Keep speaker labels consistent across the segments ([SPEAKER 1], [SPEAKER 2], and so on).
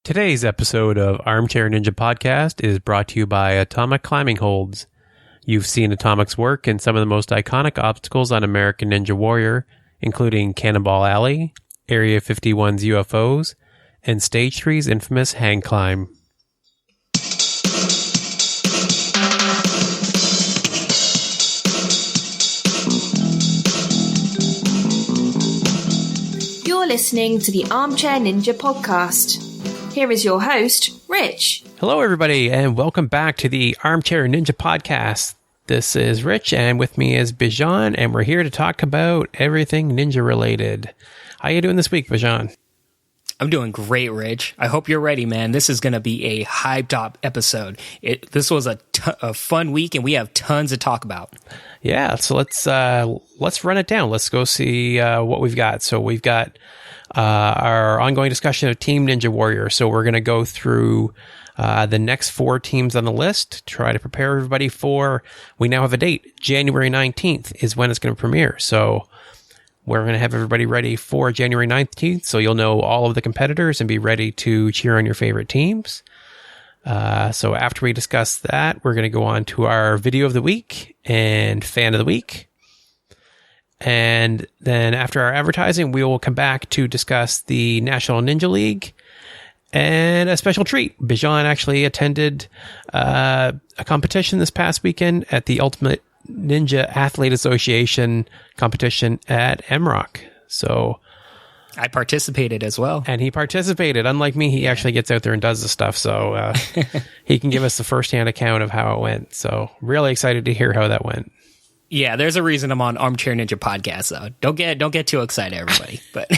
[SPEAKER 1] Today's episode of Armchair Ninja Podcast is brought to you by Atomic Climbing Holds. You've seen Atomic's work in some of the most iconic obstacles on American Ninja Warrior, including Cannonball Alley, Area 51's UFOs, and Stage 3's infamous hang climb.
[SPEAKER 2] You're listening to the Armchair Ninja Podcast. Here is your host, Rich.
[SPEAKER 1] Hello, everybody, and welcome back to the Armchair Ninja Podcast. This is Rich, and with me is Bijan, and we're here to talk about everything ninja related. How you doing this week, Bijan?
[SPEAKER 3] I'm doing great, Rich. I hope you're ready, man. This is going to be a hyped up episode. This was a fun week, and we have tons to talk about.
[SPEAKER 1] Yeah, so let's run it down. Let's go see what we've got. So we've got our ongoing discussion of Team Ninja Warrior. So we're going to go through the next 4 teams on the list, try to prepare everybody for, we now have a date, January 19th is when it's going to premiere. So we're going to have everybody ready for January 19th, so you'll know all of the competitors and be ready to cheer on your favorite teams. So after we discuss that, we're going to go on to our video of the week and fan of the week. And then after our advertising, we will come back to discuss the National Ninja League and a special treat. Bijan actually attended a competition this past weekend at the Ultimate Ninja Athlete Association competition at MROC. So
[SPEAKER 3] I participated as well.
[SPEAKER 1] And he participated. Unlike me, he actually gets out there and does the stuff. So he can give us the firsthand account of how it went. So really excited to hear how that went.
[SPEAKER 3] Yeah, there's a reason I'm on Armchair Ninja Podcast, though. Don't get too excited, everybody. But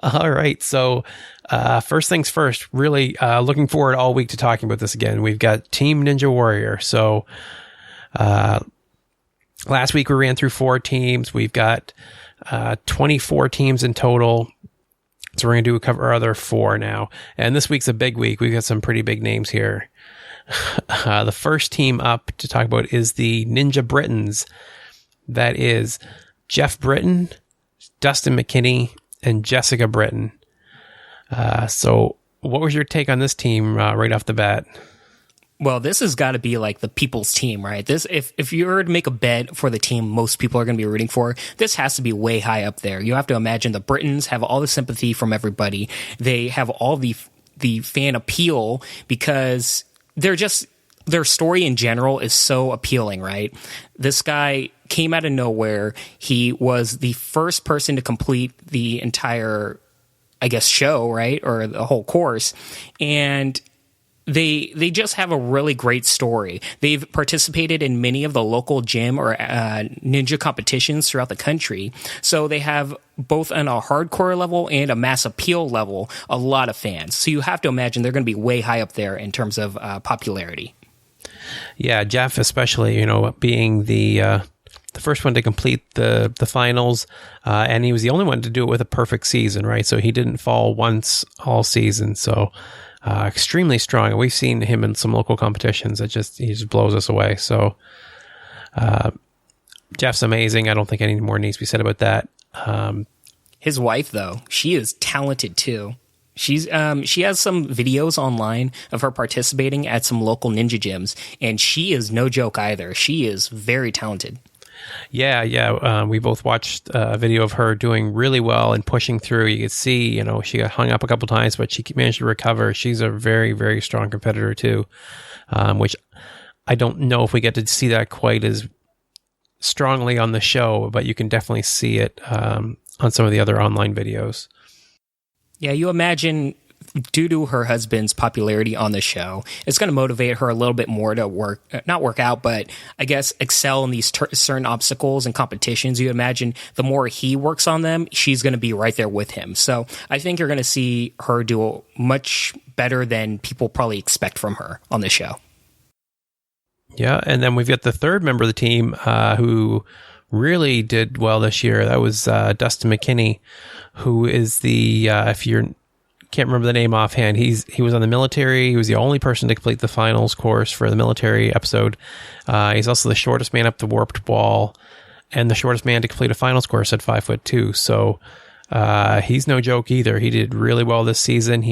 [SPEAKER 1] all right. So first things first, really looking forward all week to talking about this again. We've got Team Ninja Warrior. So last week we ran through 4 teams. We've got 24 teams in total. So we're going to cover our other 4 now. And this week's a big week. We've got some pretty big names here. The first team up to talk about is the Ninja Britons. That is Jeff Britton, Dustin McKinney, and Jessica Britton. So what was your take on this team right off the bat?
[SPEAKER 3] well, this has got to be like the people's team, right? This, if you were to make a bet for the team most people are going to be rooting for, this has to be way high up there. You have to imagine the Britons have all the sympathy from everybody. They have all the fan appeal because they're just, their story in general is so appealing, right? This guy came out of nowhere. He was the first person to complete the entire, I guess, show, right? Or the whole course. And they just have a really great story. They've participated in many of the local gym or ninja competitions throughout the country. So they have both on a hardcore level and a mass appeal level, a lot of fans. So you have to imagine they're going to be way high up there in terms of popularity.
[SPEAKER 1] Yeah, Jeff, especially, you know, being the first one to complete the finals, and he was the only one to do it with a perfect season, right? So he didn't fall once all season. So extremely strong. We've seen him in some local competitions. He just blows us away. So Jeff's amazing. I don't think any more needs to be said about that.
[SPEAKER 3] His wife, though, she is talented too. She has some videos online of her participating at some local ninja gyms, and she is no joke either. She is very talented.
[SPEAKER 1] Yeah. We both watched a video of her doing really well and pushing through. You could see, you know, she got hung up a couple times, but she managed to recover. She's a very, very strong competitor too, which I don't know if we get to see that quite as strongly on the show, but you can definitely see it on some of the other online videos.
[SPEAKER 3] Yeah, you imagine due to her husband's popularity on the show, it's going to motivate her a little bit more to not work out, but I guess excel in these certain obstacles and competitions. You imagine the more he works on them, she's going to be right there with him. So I think you're going to see her do much better than people probably expect from her on the show.
[SPEAKER 1] Yeah, and then we've got the third member of the team who really did well this year. That was Dustin McKinney, who is the, if you can't remember the name offhand, he was on the military. He was the only person to complete the finals course for the military episode. He's also the shortest man up the warped wall and the shortest man to complete a finals course at 5'2". So He's no joke either. He did really well this season.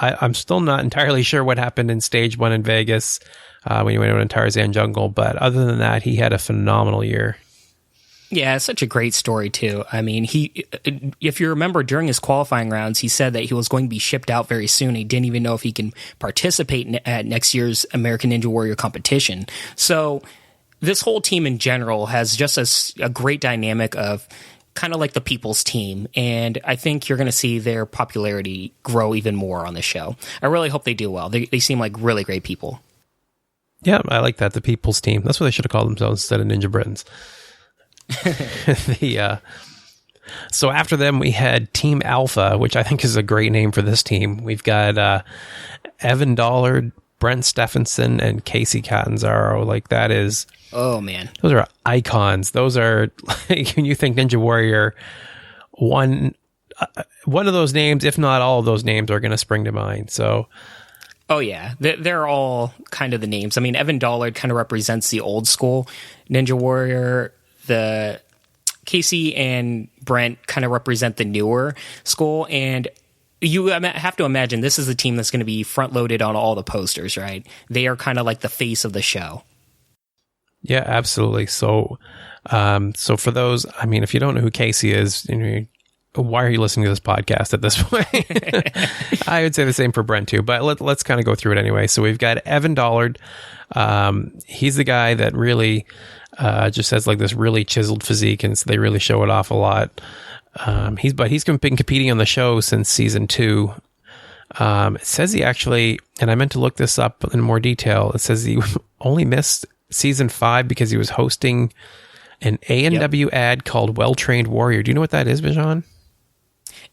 [SPEAKER 1] I'm still not entirely sure what happened in stage 1 in Vegas when he went out in Tarzan Jungle, but other than that, he had a phenomenal year.
[SPEAKER 3] Yeah, it's such a great story, too. I mean, if you remember, during his qualifying rounds, he said that he was going to be shipped out very soon. He didn't even know if he can participate at next year's American Ninja Warrior competition. So this whole team in general has just a great dynamic of kind of like the people's team, and I think you're going to see their popularity grow even more on the show. I really hope they do well. They seem like really great people.
[SPEAKER 1] Yeah, I like that, the people's team. That's what they should have called themselves instead of Ninja Britons. So after them, we had Team Alpha, which I think is a great name for this team. We've got Evan Dollard, Brent Stephenson, and Casey Catanzaro. Like, that is...
[SPEAKER 3] Oh, man.
[SPEAKER 1] Those are icons. Those are, like, when you think Ninja Warrior, one of those names, if not all of those names, are going to spring to mind. So...
[SPEAKER 3] Oh, yeah. They're all kind of the names. I mean, Evan Dollard kind of represents the old school Ninja Warrior. The Casey and Brent kind of represent the newer school, and you have to imagine this is the team that's going to be front loaded on all the posters, right? They are kind of like the face of the show.
[SPEAKER 1] Yeah, absolutely. So for those, I mean, if you don't know who Casey is, why are you listening to this podcast at this point? I would say the same for Brent too, but let's kind of go through it anyway. So we've got Evan Dollard. He's the guy that really just has like this really chiseled physique, and so they really show it off a lot. He's been competing on the show since season 2. It says he actually, and I meant to look this up in more detail. It says he only missed season 5 because he was hosting an A&W ad called Well Trained Warrior. Do you know what that is, Bijan?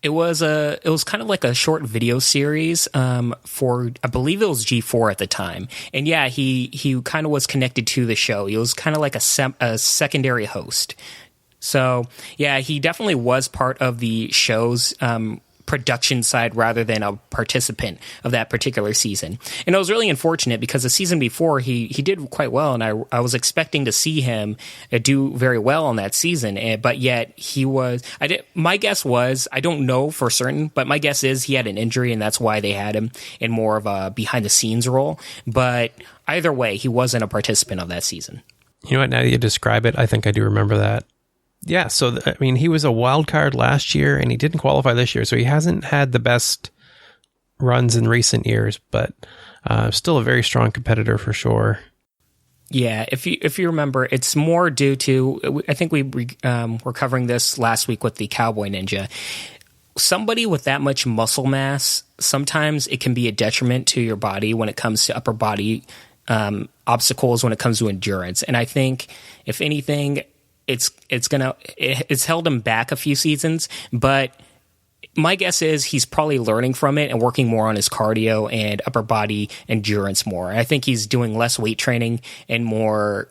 [SPEAKER 3] It was kind of like a short video series for, I believe it was G4 at the time. And yeah, he kind of was connected to the show. He was kind of like a secondary host. So yeah, he definitely was part of the show's production side rather than a participant of that particular season. And it was really unfortunate because the season before he did quite well, and I was expecting to see him do very well on that season, but yet my guess was, I don't know for certain, but my guess is he had an injury and that's why they had him in more of a behind the scenes role. But either way, he wasn't a participant of that season.
[SPEAKER 1] You know what, now that you describe it, I think I do remember that. Yeah, so, I mean, he was a wild card last year, and he didn't qualify this year, so he hasn't had the best runs in recent years, but still a very strong competitor for sure.
[SPEAKER 3] Yeah, if you remember, it's more due to, I think we were covering this last week with the Cowboy Ninja. Somebody with that much muscle mass, sometimes it can be a detriment to your body when it comes to upper body obstacles, when it comes to endurance. And I think, if anything, it's held him back a few seasons, but my guess is he's probably learning from it and working more on his cardio and upper body endurance more. I think he's doing less weight training and more,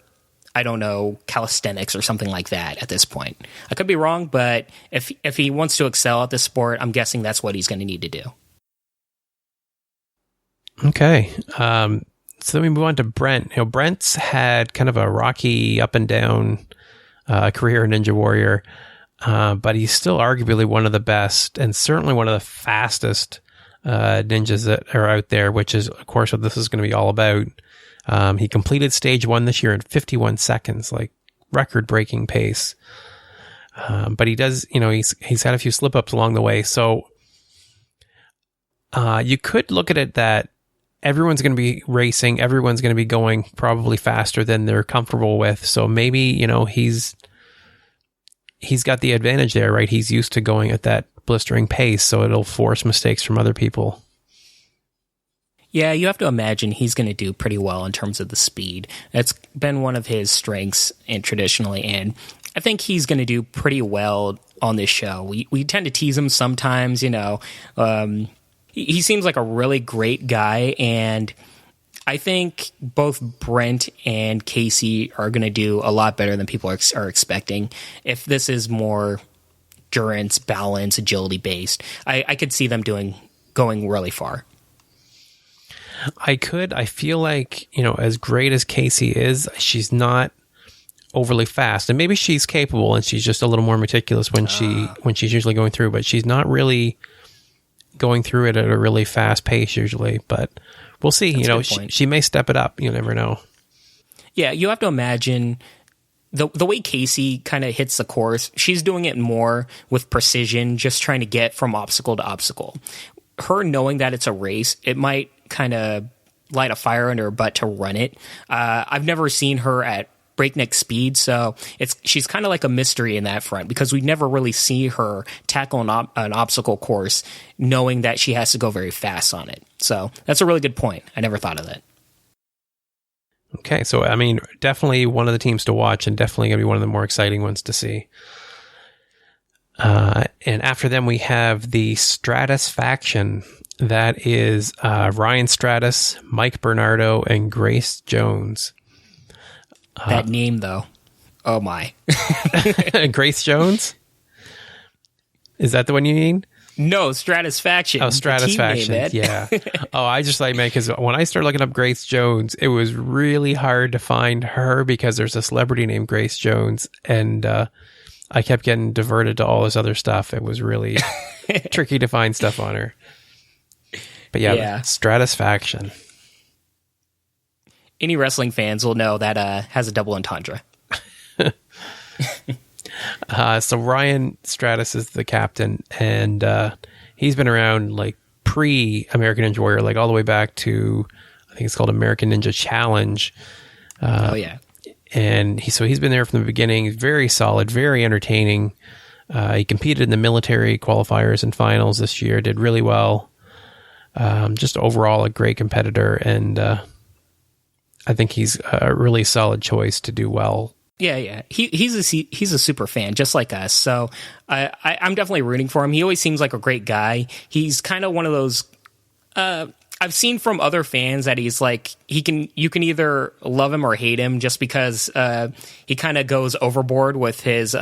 [SPEAKER 3] I don't know, calisthenics or something like that at this point. I could be wrong, but if he wants to excel at this sport, I'm guessing that's what he's going to need to do.
[SPEAKER 1] Okay. So then we move on to Brent. Brent's had kind of a rocky up and down career in Ninja Warrior, but he's still arguably one of the best and certainly one of the fastest ninjas that are out there, which is, of course, what this is going to be all about. He completed stage 1 this year in 51 seconds, like record-breaking pace. But he does, he's had a few slip-ups along the way. So you could look at it that everyone's going to be racing. Everyone's going to be going probably faster than they're comfortable with. So maybe, he's got the advantage there, right? He's used to going at that blistering pace, so it'll force mistakes from other people.
[SPEAKER 3] Yeah, you have to imagine he's going to do pretty well in terms of the speed. That's been one of his strengths and traditionally, and I think he's going to do pretty well on this show. We tend to tease him sometimes, he seems like a really great guy, and I think both Brent and Casey are going to do a lot better than people are expecting. If this is more endurance, balance, agility based, I could see them going really far. I
[SPEAKER 1] feel like, as great as Casey is, she's not overly fast. And maybe she's capable and she's just a little more meticulous when she's usually going through, but she's not really going through it at a really fast pace usually. But we'll see. She may step it up. You never know.
[SPEAKER 3] Yeah, you have to imagine the way Casey kind of hits the course, she's doing it more with precision, just trying to get from obstacle to obstacle. Her knowing that it's a race, it might kind of light a fire under her butt to run it. I've never seen her at breakneck speed, so she's kind of like a mystery in that front, because we never really see her tackle an obstacle course knowing that she has to go very fast on it. So that's a really good point. I never thought of that.
[SPEAKER 1] Okay, so I mean, definitely one of the teams to watch, and definitely going to be one of the more exciting ones to see. And after them, we have the Stratus faction. That is Ryan Stratus, Mike Bernardo, and Grace Jones.
[SPEAKER 3] That name, though. Oh, my.
[SPEAKER 1] Grace Jones? Is that the one you mean?
[SPEAKER 3] No, Stratus faction.
[SPEAKER 1] Oh, Stratus faction. Yeah. Oh, I just like, man, because when I started looking up Grace Jones, it was really hard to find her because there's a celebrity named Grace Jones, and I kept getting diverted to all this other stuff. It was really tricky to find stuff on her. But yeah. Stratus faction.
[SPEAKER 3] Any wrestling fans will know that has a double entendre.
[SPEAKER 1] So Ryan Stratus is the captain, and he's been around like pre-American Ninja Warrior, like all the way back to, I think it's called American Ninja Challenge. And he's been there from the beginning. Very solid, very entertaining. He competed in the military qualifiers and finals this year, did really well. Just overall a great competitor, and I think he's a really solid choice to do well.
[SPEAKER 3] Yeah. He's a super fan, just like us. So I'm definitely rooting for him. He always seems like a great guy. He's kind of one of those. I've seen from other fans that he's like you can either love him or hate him, just because he kind of goes overboard with his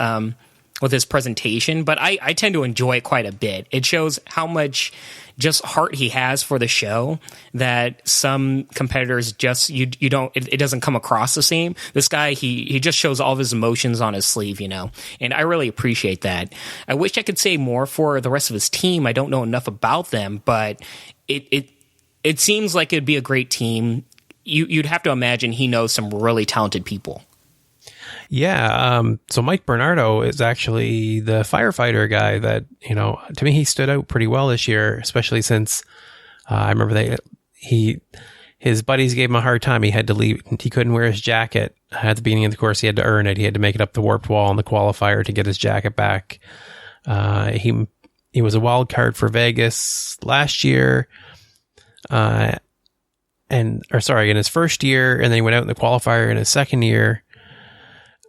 [SPEAKER 3] presentation. But I tend to enjoy it quite a bit. It shows how much just heart he has for the show that some competitors just it doesn't come across the same. This guy, he just shows all of his emotions on his sleeve, and I really appreciate that. I wish I could say more for the rest of his team. I don't know enough about them, but it seems like it'd be a great team. You'd have to imagine he knows some really talented people.
[SPEAKER 1] Yeah. So Mike Bernardo is actually the firefighter guy that, to me, he stood out pretty well this year, especially since I remember his buddies gave him a hard time. He had to leave. He couldn't wear his jacket at the beginning of the course. He had to earn it. He had to make it up the warped wall in the qualifier to get his jacket back. He was a wild card for Vegas last year. In his first year, and then he went out in the qualifier in his second year.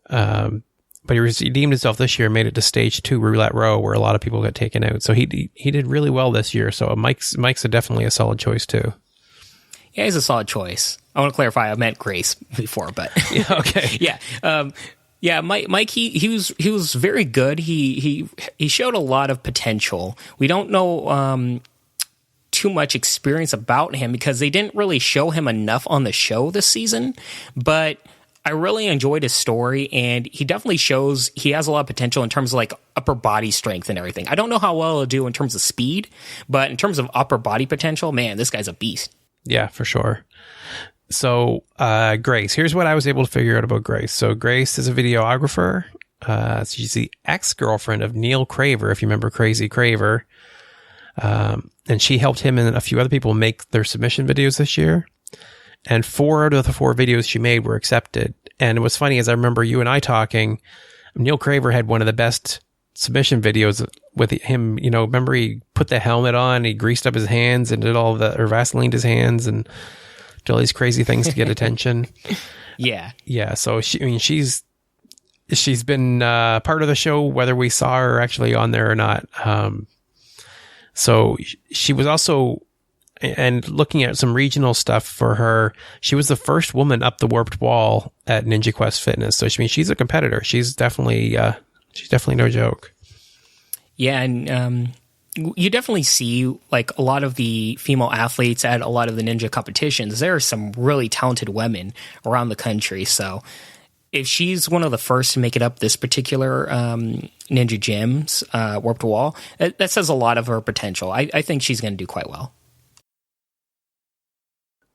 [SPEAKER 1] But he redeemed himself this year and made it to stage 2 roulette row, where a lot of people got taken out. So he did really well this year. So Mike's definitely a solid choice too.
[SPEAKER 3] Yeah, he's a solid choice. I want to clarify, I meant Grace before, but
[SPEAKER 1] yeah, okay.
[SPEAKER 3] Yeah. Mike, he was very good. He showed a lot of potential. We don't know too much experience about him because they didn't really show him enough on the show this season, but I really enjoyed his story, and he definitely shows he has a lot of potential in terms of like upper body strength and everything. I don't know how well he'll do in terms of speed, but in terms of upper body potential, man, this guy's a beast.
[SPEAKER 1] Yeah, for sure. So Grace, here's what I was able to figure out about Grace. So Grace is a videographer. She's the ex-girlfriend of Neil Craver, if you remember Crazy Craver. And she helped him and a few other people make their submission videos this year. And 4 out of the 4 videos she made were accepted. And it was funny, as I remember you and I talking, Neil Craver had one of the best submission videos with him. Remember he put the helmet on, he greased up his hands and did or Vaselined his hands and did all these crazy things to get attention.
[SPEAKER 3] Yeah.
[SPEAKER 1] Yeah. So she's been part of the show, whether we saw her actually on there or not. So she was also, and looking at some regional stuff for her, she was the first woman up the warped wall at Ninja Quest Fitness. So she's a competitor. She's definitely no joke.
[SPEAKER 3] Yeah, and you definitely see like a lot of the female athletes at a lot of the ninja competitions. There are some really talented women around the country. So if she's one of the first to make it up this particular Ninja Gyms Warped Wall, that says a lot of her potential. I think she's going to do quite well.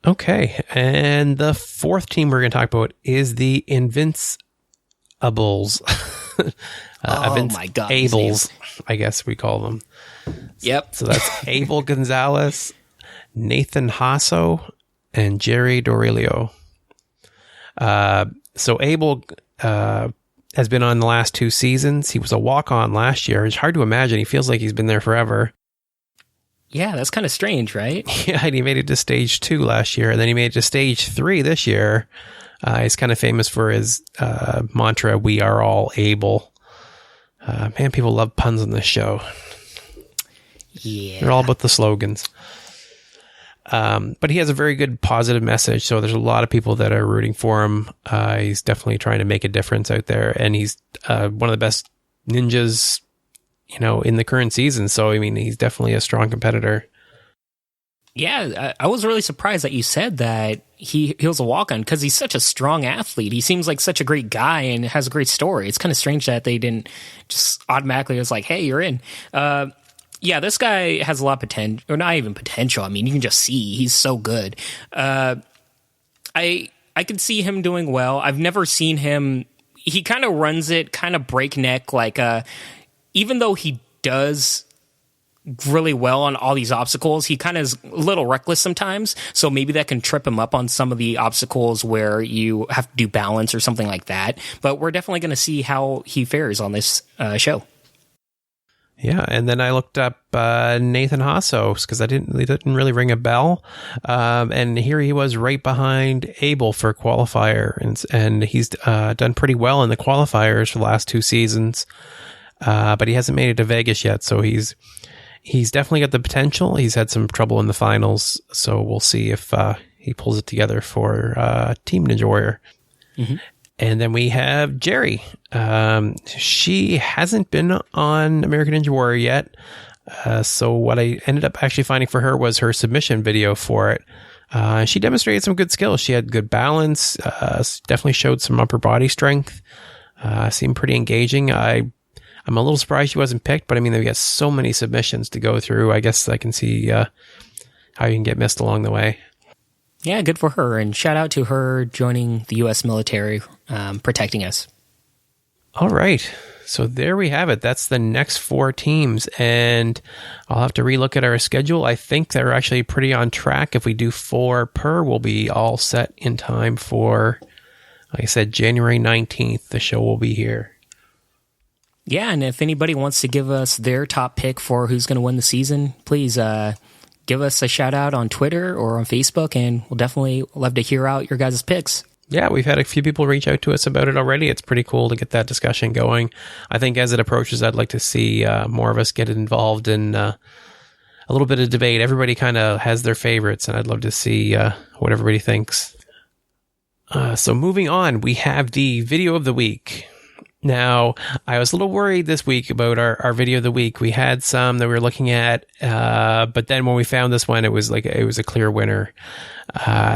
[SPEAKER 1] Okay, and the fourth team we're going to talk about is the Invincibles.
[SPEAKER 3] Oh my God.
[SPEAKER 1] Ables, I guess we call them.
[SPEAKER 3] Yep.
[SPEAKER 1] So that's Abel Gonzalez, Nathan Hasso, and Jerry Dorilio. So Abel has been on the last 2 seasons. He was a walk-on last year. It's hard to imagine. He feels like he's been there forever.
[SPEAKER 3] Yeah, that's kind of strange, right?
[SPEAKER 1] Yeah, and he made it to stage 2 last year, and then he made it to stage 3 this year. He's kind of famous for his mantra, "We are all able." Man, people love puns on this show.
[SPEAKER 3] Yeah.
[SPEAKER 1] They're all about the slogans. But he has a very good positive message, so there's a lot of people that are rooting for him. He's definitely trying to make a difference out there, and he's one of the best ninjas, in the current season. So, I mean, he's definitely a strong competitor.
[SPEAKER 3] Yeah, I was really surprised that you said that he was a walk-on, because he's such a strong athlete. He seems like such a great guy and has a great story. It's kind of strange that they didn't just automatically was like, hey, you're in. Yeah, this guy has a lot of potential, or not even potential. I mean, you can just see he's so good. I could see him doing well. I've never seen him. He kind of runs it kind of breakneck, like even though he does really well on all these obstacles, he kind of is a little reckless sometimes. So maybe that can trip him up on some of the obstacles where you have to do balance or something like that. But we're definitely going to see how he fares on this show.
[SPEAKER 1] Yeah, and then I looked up Nathan Hasso because it didn't really ring a bell, and here he was right behind Abel for qualifier, and he's done pretty well in the qualifiers for the last 2 seasons, but he hasn't made it to Vegas yet. So he's definitely got the potential. He's had some trouble in the finals, so we'll see if he pulls it together for Team Ninja Warrior. Mm-hmm. And then we have Jerry. She hasn't been on American Ninja Warrior yet. So what I ended up actually finding for her was her submission video for it. She demonstrated some good skills. She had good balance, definitely showed some upper body strength, seemed pretty engaging. I'm a little surprised she wasn't picked, but I mean, they've got so many submissions to go through. I guess I can see how you can get missed along the way.
[SPEAKER 3] Yeah, good for her. And shout out to her joining the U.S. military, protecting us.
[SPEAKER 1] All right. So there we have it. That's the next 4 teams. And I'll have to relook at our schedule. I think they're actually pretty on track. If we do 4 per, we'll be all set in time for, like I said, January 19th. The show will be here.
[SPEAKER 3] Yeah, and if anybody wants to give us their top pick for who's going to win the season, please give us a shout out on Twitter or on Facebook, and we'll definitely love to hear out your guys' picks.
[SPEAKER 1] Yeah, we've had a few people reach out to us about it already. It's pretty cool to get that discussion going. I think as it approaches, I'd like to see more of us get involved in a little bit of debate. Everybody kind of has their favorites, and I'd love to see what everybody thinks. So moving on, we have the video of the week. Now, I was a little worried this week about our video of the week. We had some that we were looking at, but then when we found this one, it was a clear winner.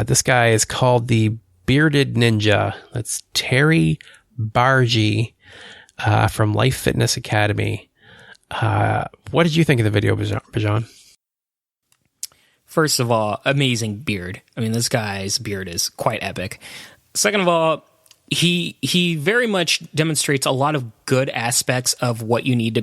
[SPEAKER 1] This guy is called the Bearded Ninja. That's Terry Bargy from Life Fitness Academy. What did you think of the video, Bijan?
[SPEAKER 3] First of all, amazing beard. I mean, this guy's beard is quite epic. Second of all, he very much demonstrates a lot of good aspects of what you need to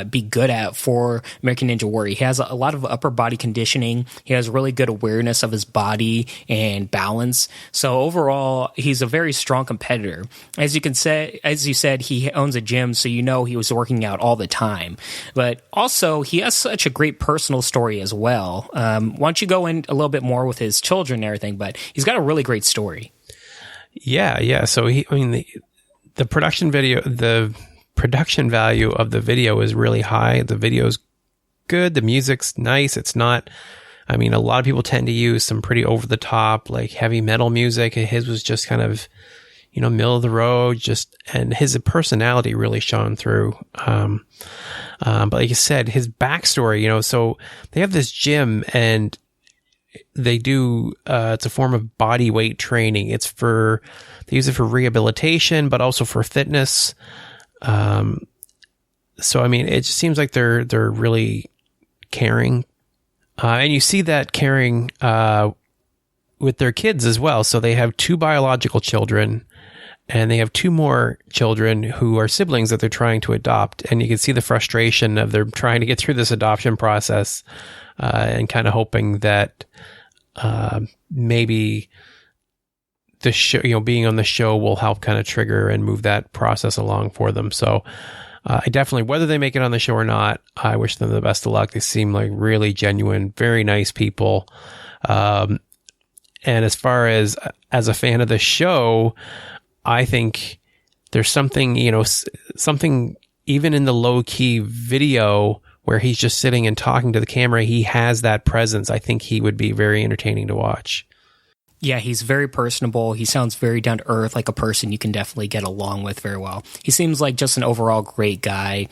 [SPEAKER 3] be good at for American Ninja Warrior. He has a lot of upper body conditioning. He has really good awareness of his body and balance. So overall, he's a very strong competitor. As you said, he owns a gym, so he was working out all the time. But also, he has such a great personal story as well. Why don't you go in a little bit more with his children and everything? But he's got a really great story.
[SPEAKER 1] Yeah. So the production value of the video is really high. The video's good. The music's nice. It's not, a lot of people tend to use some pretty over the top, like heavy metal music. His was just kind of, middle of the road, and his personality really shone through. But like you said, his backstory, so they have this gym, and they do, it's a form of body weight training. They use it for rehabilitation, but also for fitness. So, I mean, it just seems like they're really caring. And you see that caring, with their kids as well. So they have 2 biological children, and they have 2 more children who are siblings that they're trying to adopt. And you can see the frustration of they're trying to get through this adoption process, and kind of hoping that maybe the show, being on the show will help kind of trigger and move that process along for them. So I definitely, whether they make it on the show or not, I wish them the best of luck. They seem like really genuine, very nice people. And as far as a fan of the show, I think there's something, something even in the low key video where he's just sitting and talking to the camera, he has that presence. I think he would be very entertaining to watch.
[SPEAKER 3] Yeah, he's very personable. He sounds very down to earth, like a person you can definitely get along with very well. He seems like just an overall great guy.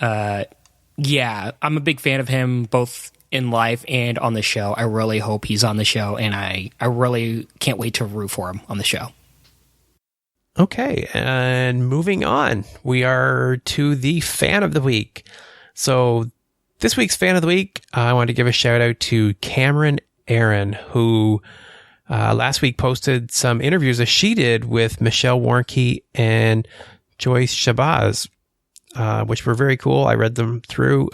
[SPEAKER 3] Yeah, I'm a big fan of him, both in life and on the show. I really hope he's on the show, and I really can't wait to root for him on the show.
[SPEAKER 1] Okay, and moving on, we are to the fan of the week. So this week's fan of the week, I want to give a shout out to Cameron Airen, who last week posted some interviews that she did with Michelle Warnky and Joyce Shahboz, which were very cool. I read them through,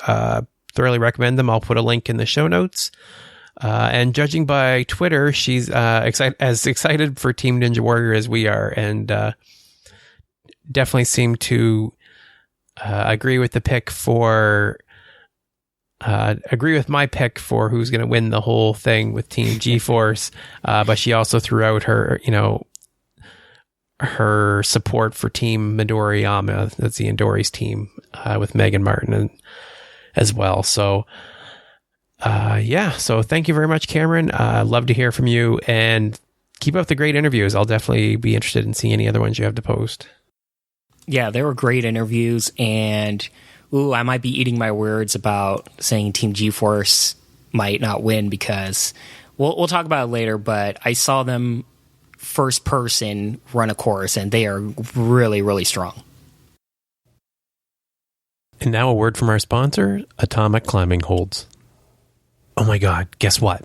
[SPEAKER 1] thoroughly recommend them. I'll put a link in the show notes. And judging by Twitter, she's as excited for Team Ninja Warrior as we are, and definitely seemed to agree with my pick for who's going to win the whole thing with Team G-Force. But she also threw out her, her support for Team Midoriyama. That's the Endori's team, with Megan Martin as well. So, so thank you very much, Cameron. Love to hear from you, and keep up the great interviews. I'll definitely be interested in seeing any other ones you have to post.
[SPEAKER 3] Yeah, they were great interviews, and I might be eating my words about saying Team G-Force might not win, because we'll talk about it later, but I saw them first person run a course, and they are really, really strong.
[SPEAKER 1] And now a word from our sponsor, Atomic Climbing Holds. Oh my God, guess what?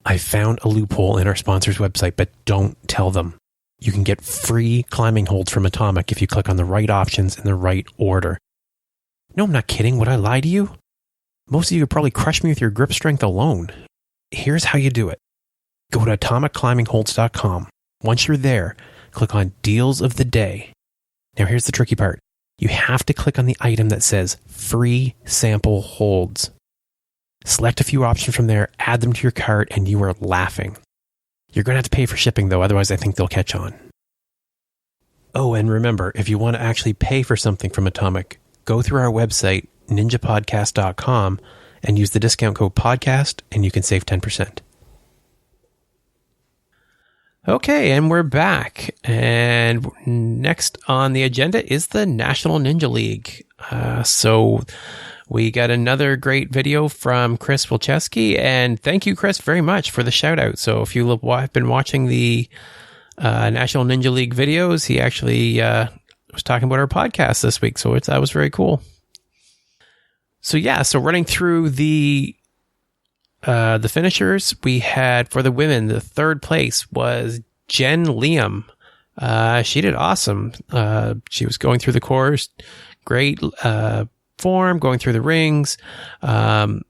[SPEAKER 1] I found a loophole in our sponsor's website, but don't tell them. You can get free climbing holds from Atomic if you click on the right options in the right order. No, I'm not kidding. Would I lie to you? Most of you would probably crush me with your grip strength alone. Here's how you do it. Go to atomicclimbingholds.com. Once you're there, click on Deals of the Day. Now here's the tricky part. You have to click on the item that says Free Sample Holds. Select a few options from there, add them to your cart, and you are laughing. You're going to have to pay for shipping, though, otherwise I think they'll catch on. Oh, and remember, if you want to actually pay for something from Atomic, go through our website, ninjapodcast.com, and use the discount code podcast, and you can save 10%. Okay, and we're back. And next on the agenda is the National Ninja League. So we got another great video from Chris Wilczewski, and thank you, Chris, very much for the shout out. So if you have been watching the National Ninja League videos, he actually was talking about our podcast this week, so that was very cool. So running through the finishers, we had for the women, the third place was Jen Liam. She did awesome. She was going through the course, great form, going through the rings, and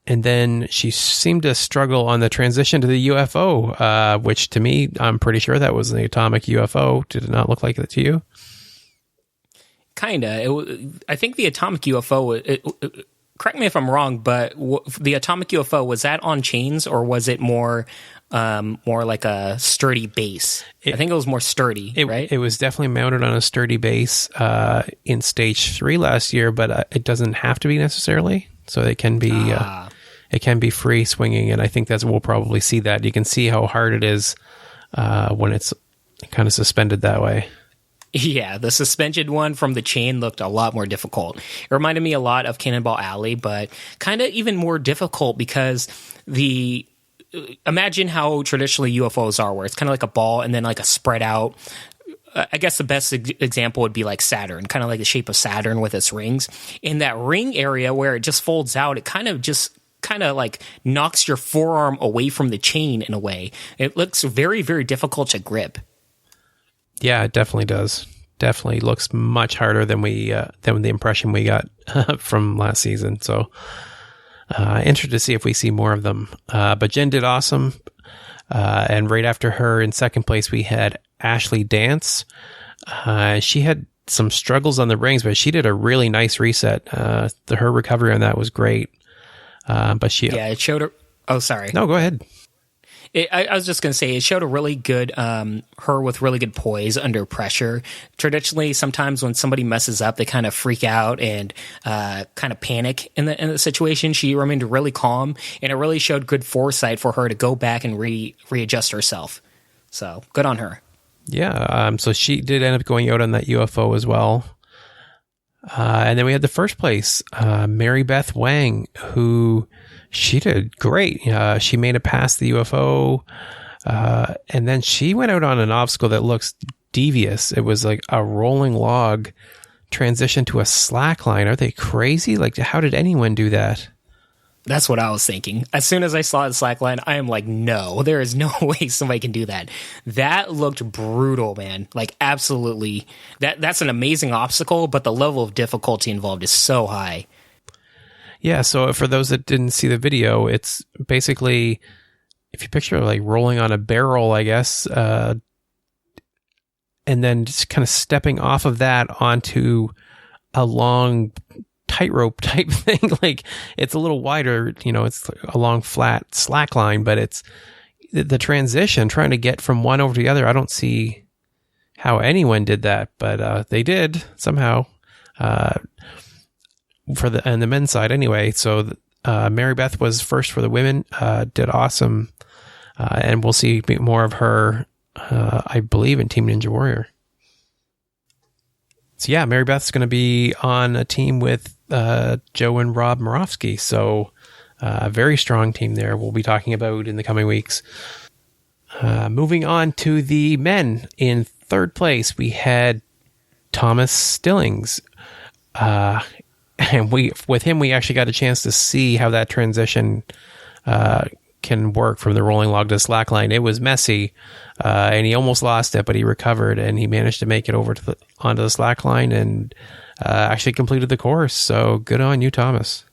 [SPEAKER 1] then she seemed to struggle on the transition to the UFO, which to me, I'm pretty sure that was the atomic UFO. Did it not look like that to you?
[SPEAKER 3] Kinda. I think the atomic UFO. Correct me if I'm wrong, but the atomic UFO, was that on chains, or was it more like a sturdy base? I think it was more sturdy, right? It
[SPEAKER 1] was definitely mounted on a sturdy base in stage 3 last year, but it doesn't have to be necessarily. So it can be free swinging, and I think we'll probably see that. You can see how hard it is when it's kind of suspended that way.
[SPEAKER 3] Yeah, the suspension one from the chain looked a lot more difficult. It reminded me a lot of Cannonball Alley, but kind of even more difficult because the imagine how traditionally UFOs are, where it's kind of like a ball and then like a spread out. I guess the best example would be like Saturn, kind of like the shape of Saturn with its rings. In that ring area where it just folds out, it kind of like knocks your forearm away from the chain in a way. It looks very, very difficult to grip.
[SPEAKER 1] Yeah, it definitely does. Definitely looks much harder than than the impression we got from last season. So interested to see if we see more of them. But Jen did awesome. And right after her in second place, we had Ashley Dance. She had some struggles on the rings, but she did a really nice reset. Her recovery on that was great.
[SPEAKER 3] It showed her. Oh, sorry.
[SPEAKER 1] No, go ahead.
[SPEAKER 3] I was just going to say, it showed a really good, her with really good poise under pressure. Traditionally, sometimes when somebody messes up, they kind of freak out and kind of panic in the situation. She remained really calm, and it really showed good foresight for her to go back and readjust herself. So good on her.
[SPEAKER 1] Yeah. So she did end up going out on that UFO as well. And then we had the first place, Mary Beth Wang, who she did great. She made it past the UFO. And then she went out on an obstacle that looks devious. It was like a rolling log transition to a slack line. Are they crazy? Like, how did anyone do that?
[SPEAKER 3] That's what I was thinking. As soon as I saw the slack line, I am like, no, there is no way somebody can do that. That looked brutal, man. Like, absolutely. That's an amazing obstacle, but the level of difficulty involved is so high.
[SPEAKER 1] Yeah, so for those that didn't see the video, it's basically, if you picture like rolling on a barrel, I guess, and then just kind of stepping off of that onto a long tightrope type thing. Like, it's a little wider, it's a long flat slack line, but it's the transition, trying to get from one over to the other. I don't see how anyone did that, but they did somehow. For the men's side anyway. So Mary Beth was first for the women, did awesome. And we'll see more of her, I believe, in Team Ninja Warrior. So yeah, Mary Beth's going to be on a team with Joe and Rob Moravsky. So a very strong team there we'll be talking about in the coming weeks. Moving on to the men. In third place, we had Thomas Stillings. And with him, we actually got a chance to see how that transition can work from the rolling log to the slack line. It was messy, and he almost lost it, but he recovered, and he managed to make it over onto the slack line and actually completed the course. So good on you, Thomas.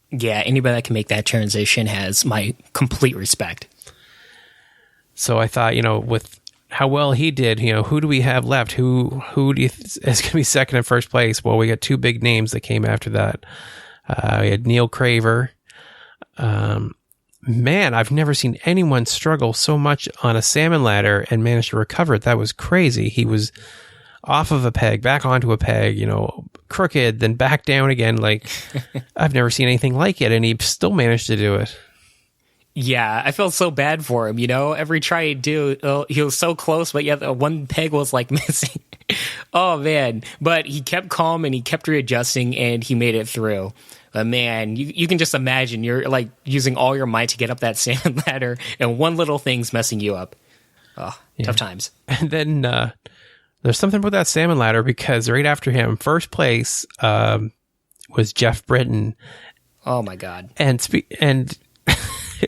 [SPEAKER 3] Yeah, anybody that can make that transition has my complete respect.
[SPEAKER 1] So I thought, with how well he did, who do we have left? Who do you is going to be second and first place? Well, we got two big names that came after that. We had Neil Craver. Man, I've never seen anyone struggle so much on a salmon ladder and manage to recover it. That was crazy. He was off of a peg, back onto a peg, crooked, then back down again. Like, I've never seen anything like it, and he still managed to do it.
[SPEAKER 3] Yeah, I felt so bad for him, Every try he'd do, he was so close, but yet one peg was like missing. Oh, man. But he kept calm and he kept readjusting and he made it through. But man, you can just imagine you're like using all your might to get up that salmon ladder and one little thing's messing you up. Oh, yeah. Tough times.
[SPEAKER 1] And then there's something about that salmon ladder because right after him, first place was Jeff Britton.
[SPEAKER 3] Oh, my God.
[SPEAKER 1] And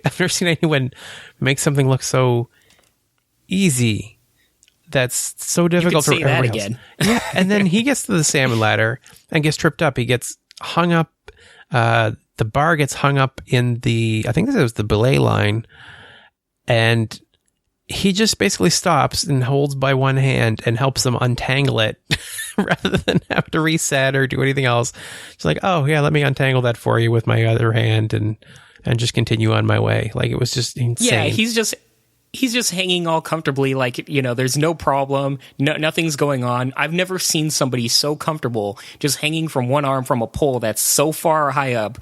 [SPEAKER 1] I've never seen anyone make something look so easy. That's so difficult for everybody else. Again. Yeah, and then he gets to the salmon ladder and gets tripped up. He gets hung up. The bar gets hung up in I think this was the belay line, and he just basically stops and holds by one hand and helps them untangle it rather than have to reset or do anything else. It's like, oh yeah, let me untangle that for you with my other hand and just continue on my way. Like, it was just insane.
[SPEAKER 3] Yeah, he's just hanging all comfortably, like, there's no problem, nothing's going on. I've never seen somebody so comfortable just hanging from one arm from a pole that's so far high up.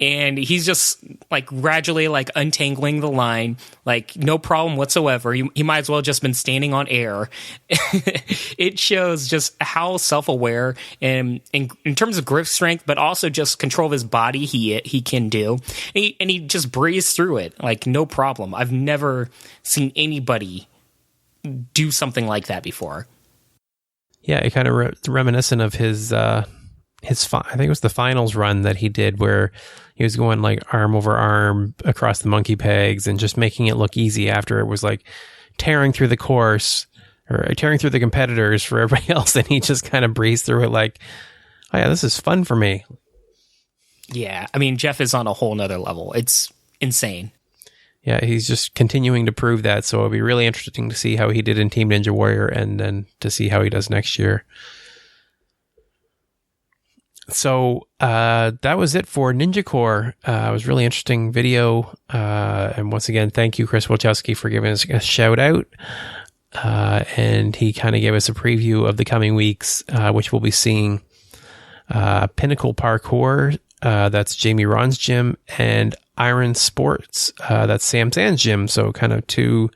[SPEAKER 3] and he's just like gradually like untangling the line, like no problem whatsoever. He might as well just been standing on air. It shows just how self-aware and in terms of grip strength, but also just control of his body he can do. And he just breezed through it like no problem. I've never seen anybody do something like that before.
[SPEAKER 1] Yeah, it kind of reminiscent of his I think it was the finals run that he did where he was going like arm over arm across the monkey pegs and just making it look easy after it was like tearing through the course or tearing through the competitors for everybody else. And he just kind of breezed through it like, oh yeah, this is fun for me.
[SPEAKER 3] Yeah. I mean, Jeff is on a whole nother level. It's insane.
[SPEAKER 1] Yeah, he's just continuing to prove that. So it'll be really interesting to see how he did in Team Ninja Warrior and then to see how he does next year. So that was it for NinjaKour. It was a really interesting video. And once again, thank you, Chris Wojciechowski, for giving us a shout out. And he kind of gave us a preview of the coming weeks, which we'll be seeing Pinnacle Parkour. That's Jamie Ron's gym, and Iron Sports. That's Sam Sand's gym. So kind of two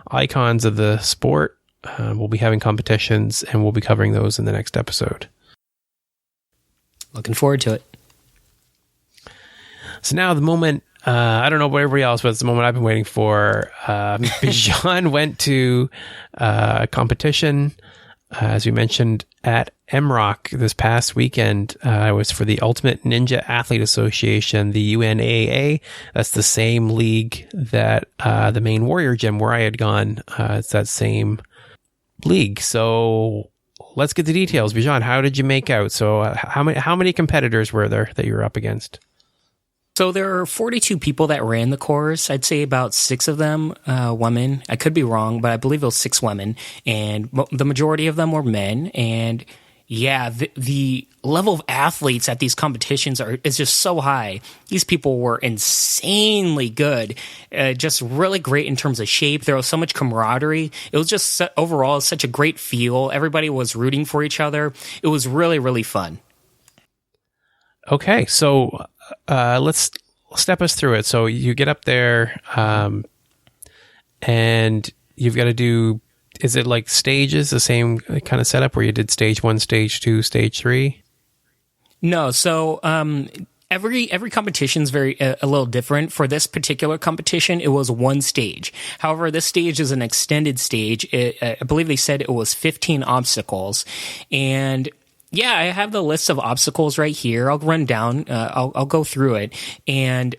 [SPEAKER 1] icons of the sport. We'll be having competitions, and we'll be covering those in the next episode.
[SPEAKER 3] Looking forward to it.
[SPEAKER 1] So now the moment, I don't know about everybody else, but it's the moment I've been waiting for. Bijan went to a competition, as we mentioned, at MROC this past weekend. It was for the Ultimate Ninja Athlete Association, the UNAA. That's the same league that the main Warrior gym where I had gone. It's that same league. So let's get the details. Bijan, how did you make out? So how many competitors were there that you were up against?
[SPEAKER 3] So there are 42 people that ran the course. I'd say about 6 of them women. I could be wrong, but I believe it was 6 women, and the majority of them were men. And yeah, the level of athletes at these competitions is just so high. These people were insanely good, just really great in terms of shape. There was so much camaraderie. It was just overall such a great feel. Everybody was rooting for each other. It was really, really fun.
[SPEAKER 1] Okay, so let's step us through it. So you get up there, and you've got to do. Is it like stages, the same kind of setup where you did stage 1, stage 2, stage 3?
[SPEAKER 3] No. So every competition is a little different. For this particular competition, it was 1 stage. However, this stage is an extended stage. I believe they said it was 15 obstacles, and yeah, I have the list of obstacles right here. I'll run down. I'll go through it. And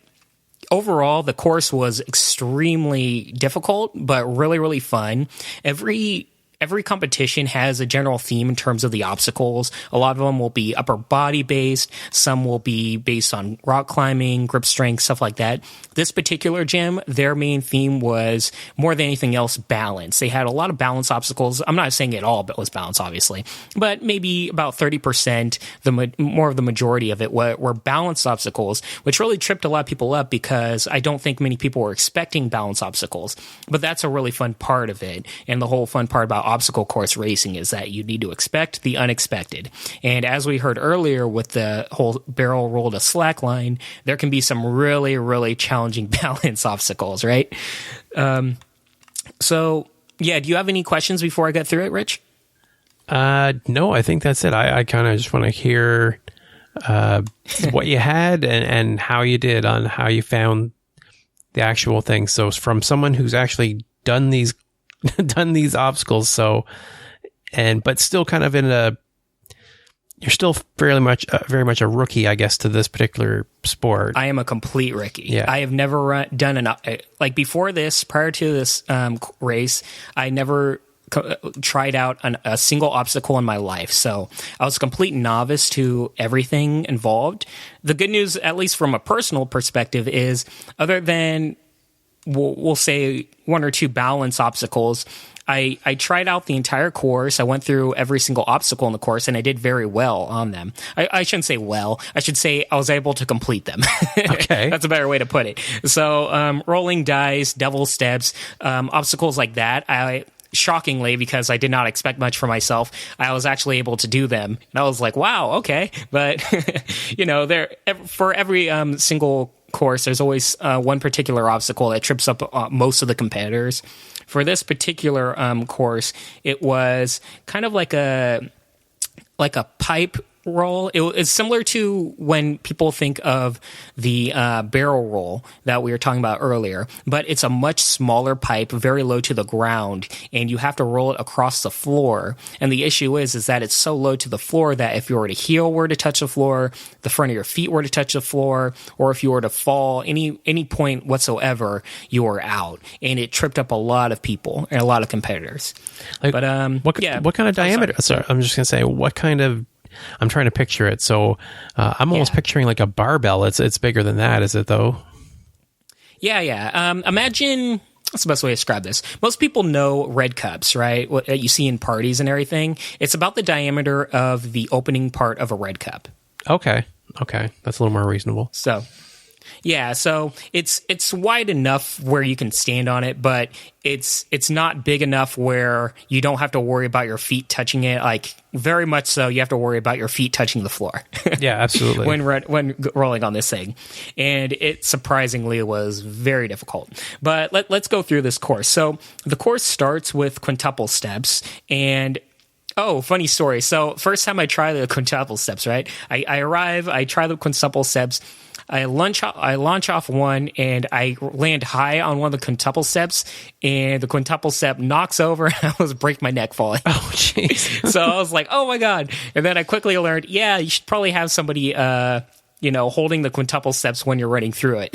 [SPEAKER 3] overall, the course was extremely difficult, but really, really fun. Every competition has a general theme in terms of the obstacles. A lot of them will be upper body based. Some will be based on rock climbing, grip strength, stuff like that. This particular gym, their main theme was more than anything else balance. They had a lot of balance obstacles. I'm not saying it all was balance, obviously, but maybe about 30%, more of the majority of it were balance obstacles, which really tripped a lot of people up because I don't think many people were expecting balance obstacles. But that's a really fun part of it. And the whole fun part about obstacle course racing is that you need to expect the unexpected. And as we heard earlier with the whole barrel roll to slack line, there can be some really, really challenging balance obstacles, right? So, yeah, do you have any questions before I get through it, Rich?
[SPEAKER 1] No, I think that's it. I kind of just want to hear what you had and how you did on how you found the actual thing. So from someone who's actually done these obstacles, but still kind of you're still very much a rookie, I guess, to this particular sport.
[SPEAKER 3] I am a complete rookie.
[SPEAKER 1] Yeah.
[SPEAKER 3] I have never done before this, prior to this race, I never tried out a single obstacle in my life. So I was a complete novice to everything involved. The good news, at least from a personal perspective, is other than we'll say 1 or 2 balance obstacles, I tried out the entire course. I went through every single obstacle in the course, and I did very well on them. I shouldn't say well. I should say I was able to complete them.
[SPEAKER 1] Okay.
[SPEAKER 3] That's a better way to put it. So rolling dice, devil steps, obstacles like that, shockingly, because I did not expect much for myself, I was actually able to do them. And I was like, wow, okay. But, for every single course, there's always one particular obstacle that trips up most of the competitors. For this particular course, it was kind of like a pipe roll. It's similar to when people think of the barrel roll that we were talking about earlier, but it's a much smaller pipe, very low to the ground, and you have to roll it across the floor. And the issue is that it's so low to the floor that if your heel were to touch the floor, the front of your feet were to touch the floor, or if you were to fall any point whatsoever, you are out. And it tripped up a lot of people and a lot of competitors.
[SPEAKER 1] What kind of diameter? Sorry, I'm just gonna say, what kind of? I'm trying to picture it. So I'm almost picturing like a barbell. It's bigger than that, is it though?
[SPEAKER 3] Yeah. Imagine, what's the best way to describe this? Most people know red cups, right? What you see in parties and everything. It's about the diameter of the opening part of a red cup.
[SPEAKER 1] Okay. That's a little more reasonable.
[SPEAKER 3] So it's wide enough where you can stand on it, but it's not big enough where you don't have to worry about your feet touching it. Like, very much so, you have to worry about your feet touching the floor.
[SPEAKER 1] Yeah, absolutely.
[SPEAKER 3] when rolling on this thing. And it surprisingly was very difficult. But let's go through this course. So the course starts with quintuple steps, and oh, funny story. So first time I try the quintuple steps, right? I arrive, I try the quintuple steps, I launch off one, and I land high on one of the quintuple steps, and the quintuple step knocks over, and I almost break my neck falling.
[SPEAKER 1] Oh, jeez.
[SPEAKER 3] So I was like, oh my God. And then I quickly learned, you should probably have somebody, holding the quintuple steps when you're running through it,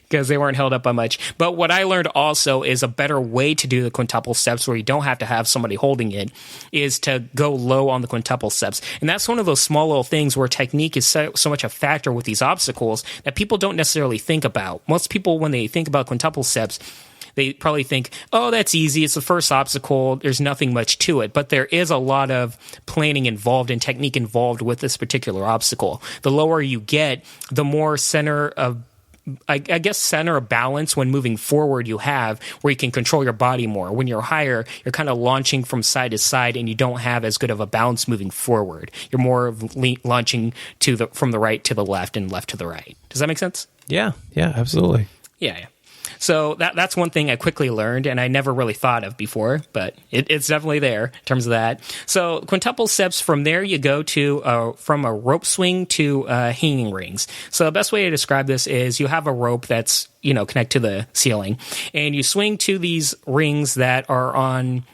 [SPEAKER 3] because they weren't held up by much. But what I learned also is a better way to do the quintuple steps where you don't have to have somebody holding it is to go low on the quintuple steps. And that's one of those small little things where technique is so much a factor with these obstacles that people don't necessarily think about. Most people, when they think about quintuple steps, they probably think, oh, that's easy. It's the first obstacle. There's nothing much to it. But there is a lot of planning involved and technique involved with this particular obstacle. The lower you get, the more center of balance when moving forward you have, where you can control your body more. When you're higher, you're kind of launching from side to side, and you don't have as good of a balance moving forward. You're more launching from the right to the left and left to the right. Does that make sense?
[SPEAKER 1] Yeah, absolutely.
[SPEAKER 3] Yeah. So that's one thing I quickly learned, and I never really thought of before, but it's definitely there in terms of that. So quintuple steps, from there you go to from a rope swing to hanging rings. So the best way to describe this is you have a rope that's connect to the ceiling, and you swing to these rings that are on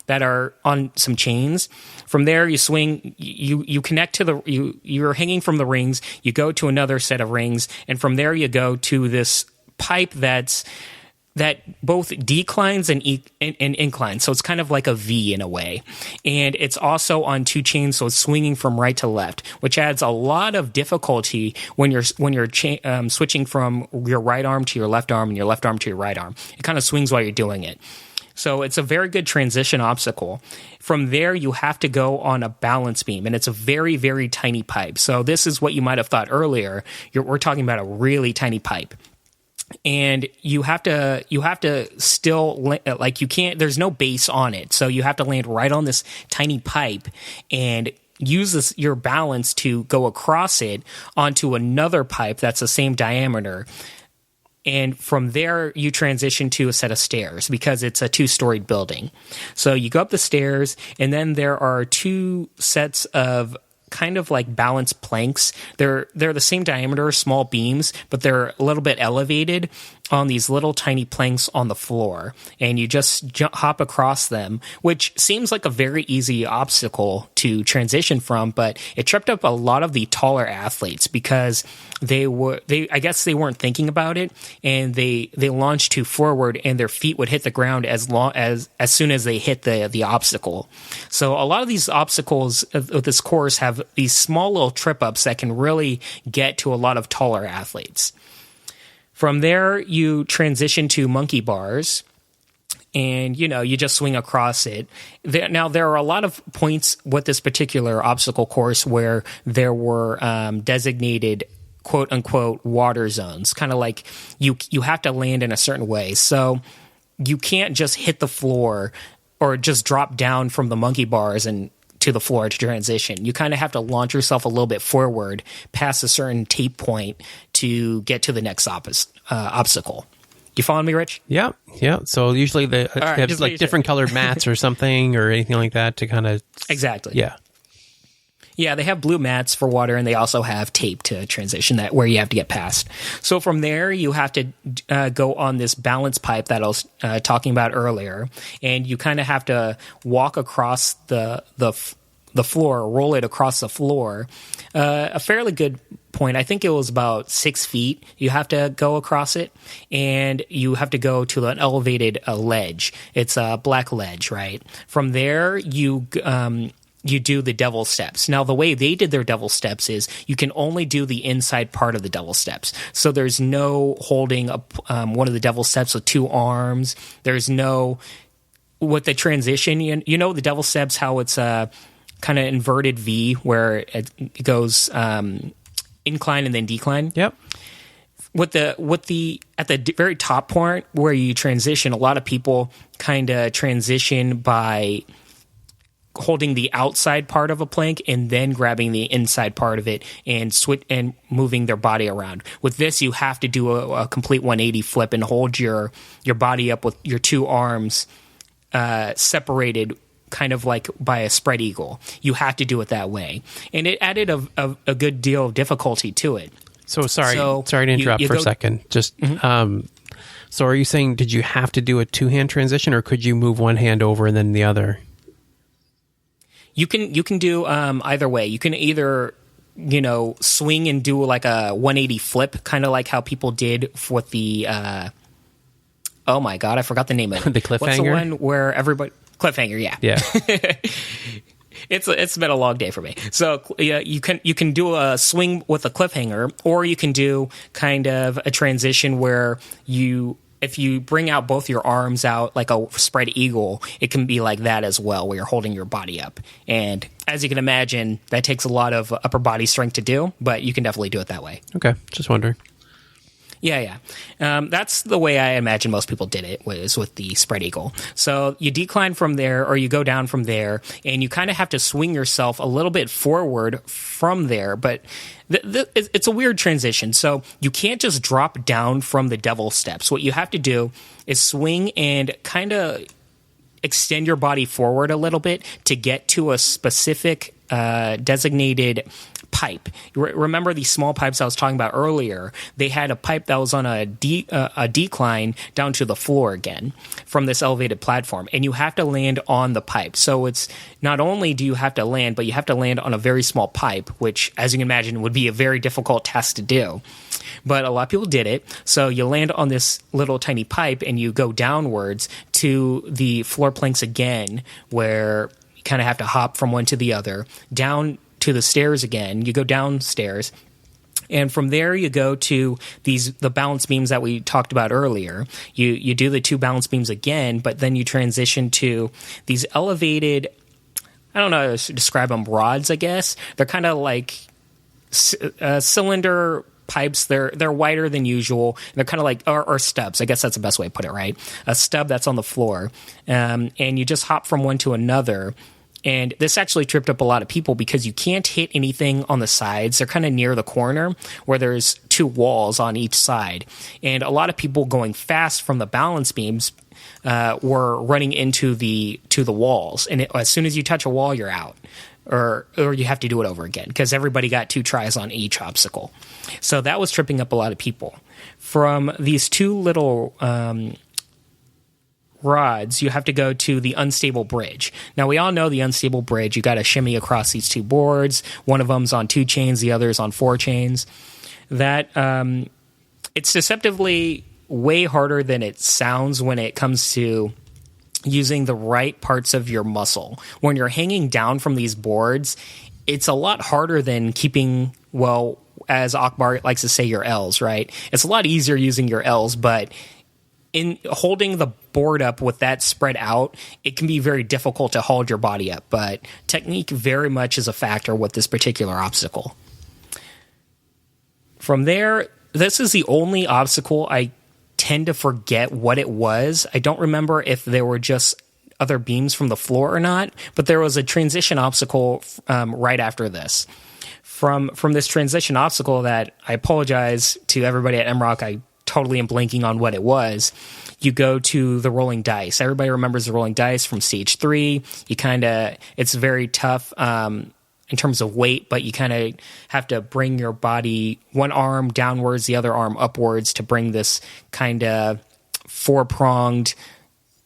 [SPEAKER 3] some chains. From there you swing, you connect to you're hanging from the rings, you go to another set of rings, and from there you go to this pipe that both declines and inclines. So it's kind of like a V in a way. And it's also on two chains, so it's swinging from right to left, which adds a lot of difficulty when you're switching from your right arm to your left arm and your left arm to your right arm. It kind of swings while you're doing it. So it's a very good transition obstacle. From there, you have to go on a balance beam, and it's a very, very tiny pipe. So this is what you might have thought earlier. We're talking about a really tiny pipe. And you have to still, like, you can't, there's no base on it. So you have to land right on this tiny pipe and use your balance to go across it onto another pipe that's the same diameter. And from there, you transition to a set of stairs because it's a 2-storied building. So you go up the stairs, and then there are 2 sets of kind of like balance planks. They're the same diameter, small beams, but they're a little bit elevated on these little tiny planks on the floor, and you just hop across them, which seems like a very easy obstacle to transition from, but it tripped up a lot of the taller athletes because I guess they weren't thinking about it, and they launched too forward, and their feet would hit the ground as soon as they hit the obstacle. So a lot of these obstacles of this course have these small little trip ups that can really get to a lot of taller athletes. From there, you transition to monkey bars, and, you just swing across it. Now, there are a lot of points with this particular obstacle course where there were designated quote-unquote water zones, kind of like you have to land in a certain way. So you can't just hit the floor or just drop down from the monkey bars and to the floor to transition. You kind of have to launch yourself a little bit forward past a certain tape point to get to the next obstacle. You following me, Rich?
[SPEAKER 1] Yeah. So usually they have like different colored mats or something or anything like that to kind of...
[SPEAKER 3] Exactly.
[SPEAKER 1] Yeah.
[SPEAKER 3] Yeah, they have blue mats for water, and they also have tape to transition that where you have to get past. So from there, you have to go on this balance pipe that I was talking about earlier, and you kind of have to walk across the floor, roll it across the floor. A fairly good point. I think it was about 6 feet. You have to go across it, and you have to go to an elevated ledge. It's a black ledge, right? From there, you do the devil steps. Now, the way they did their devil steps is you can only do the inside part of the devil steps. So there's no holding up one of the devil steps with two arms. There's no with the transition. You know the devil steps, how it's a kind of inverted V where it goes incline and then decline.
[SPEAKER 1] Yep.
[SPEAKER 3] At the very top point where you transition, a lot of people kind of transition by holding the outside part of a plank and then grabbing the inside part of it and moving their body around. With this, you have to do a complete 180 flip and hold your body up with your two arms separated, kind of like by a spread eagle. You have to do it that way, and it added a good deal of difficulty to it.
[SPEAKER 1] So sorry to interrupt for a second. Just so are you saying did you have to do a two-hand transition, or could you move one hand over and then the other?
[SPEAKER 3] You can do either way. You can either swing and do like a 180 flip, kind of like how people did with the oh my god, I forgot the name of it.
[SPEAKER 1] The cliffhanger.
[SPEAKER 3] What's the one where everybody cliffhanger? Yeah. It's been a long day for me. So yeah, you can do a swing with a cliffhanger, or you can do kind of a transition where if you bring out both your arms out like a spread eagle, it can be like that as well, where you're holding your body up. And as you can imagine, that takes a lot of upper body strength to do, but you can definitely do it that way.
[SPEAKER 1] Okay, just wondering.
[SPEAKER 3] Yeah. That's the way I imagine most people did it, was with the spread eagle. So you decline from there, or you go down from there, and you kind of have to swing yourself a little bit forward from there. But it's a weird transition. So you can't just drop down from the devil steps. What you have to do is swing and kind of extend your body forward a little bit to get to a specific designated pipe. Remember these small pipes I was talking about earlier? They had a pipe that was on a decline down to the floor again from this elevated platform, and you have to land on the pipe. So it's not only do you have to land, but you have to land on a very small pipe, which, as you can imagine, would be a very difficult task to do. But a lot of people did it. So you land on this little tiny pipe, and you go downwards to the floor planks again, where you kind of have to hop from one to the other, down to the stairs again. You go downstairs, and from there you go to the balance beams that we talked about earlier. You do the two balance beams again, but then you transition to these elevated, I don't know how to describe them, rods, I guess. They're kind of like cylinder pipes. They're wider than usual. They're kind of like or stubs. I guess that's the best way to put it, right? A stub that's on the floor, and you just hop from one to another. And this actually tripped up a lot of people because you can't hit anything on the sides. They're kind of near the corner where there's two walls on each side. And a lot of people going fast from the balance beams were running into the walls. And as soon as you touch a wall, you're out. Or you have to do it over again because everybody got 2 tries on each obstacle. So that was tripping up a lot of people. From these two little rods, you have to go to the unstable bridge. Now, we all know the unstable bridge. You got to shimmy across these two boards. One of them's on 2 chains, the other's on 4 chains. That it's deceptively way harder than it sounds when it comes to using the right parts of your muscle. When you're hanging down from these boards, it's a lot harder than keeping, well, as Akbar likes to say, your L's, right? It's a lot easier using your L's, but in holding the board up with that spread out, it can be very difficult to hold your body up, but technique very much is a factor with this particular obstacle. From there, this is the only obstacle I tend to forget what it was. I don't remember if there were just other beams from the floor or not, but there was a transition obstacle right after this. From this transition obstacle that I apologize to everybody at MROC, I totally am blanking on what it was. You go to the rolling dice. Everybody remembers the rolling dice from stage 3. It's very tough in terms of weight, but you kind of have to bring your body, one arm downwards, the other arm upwards to bring this kind of 4-pronged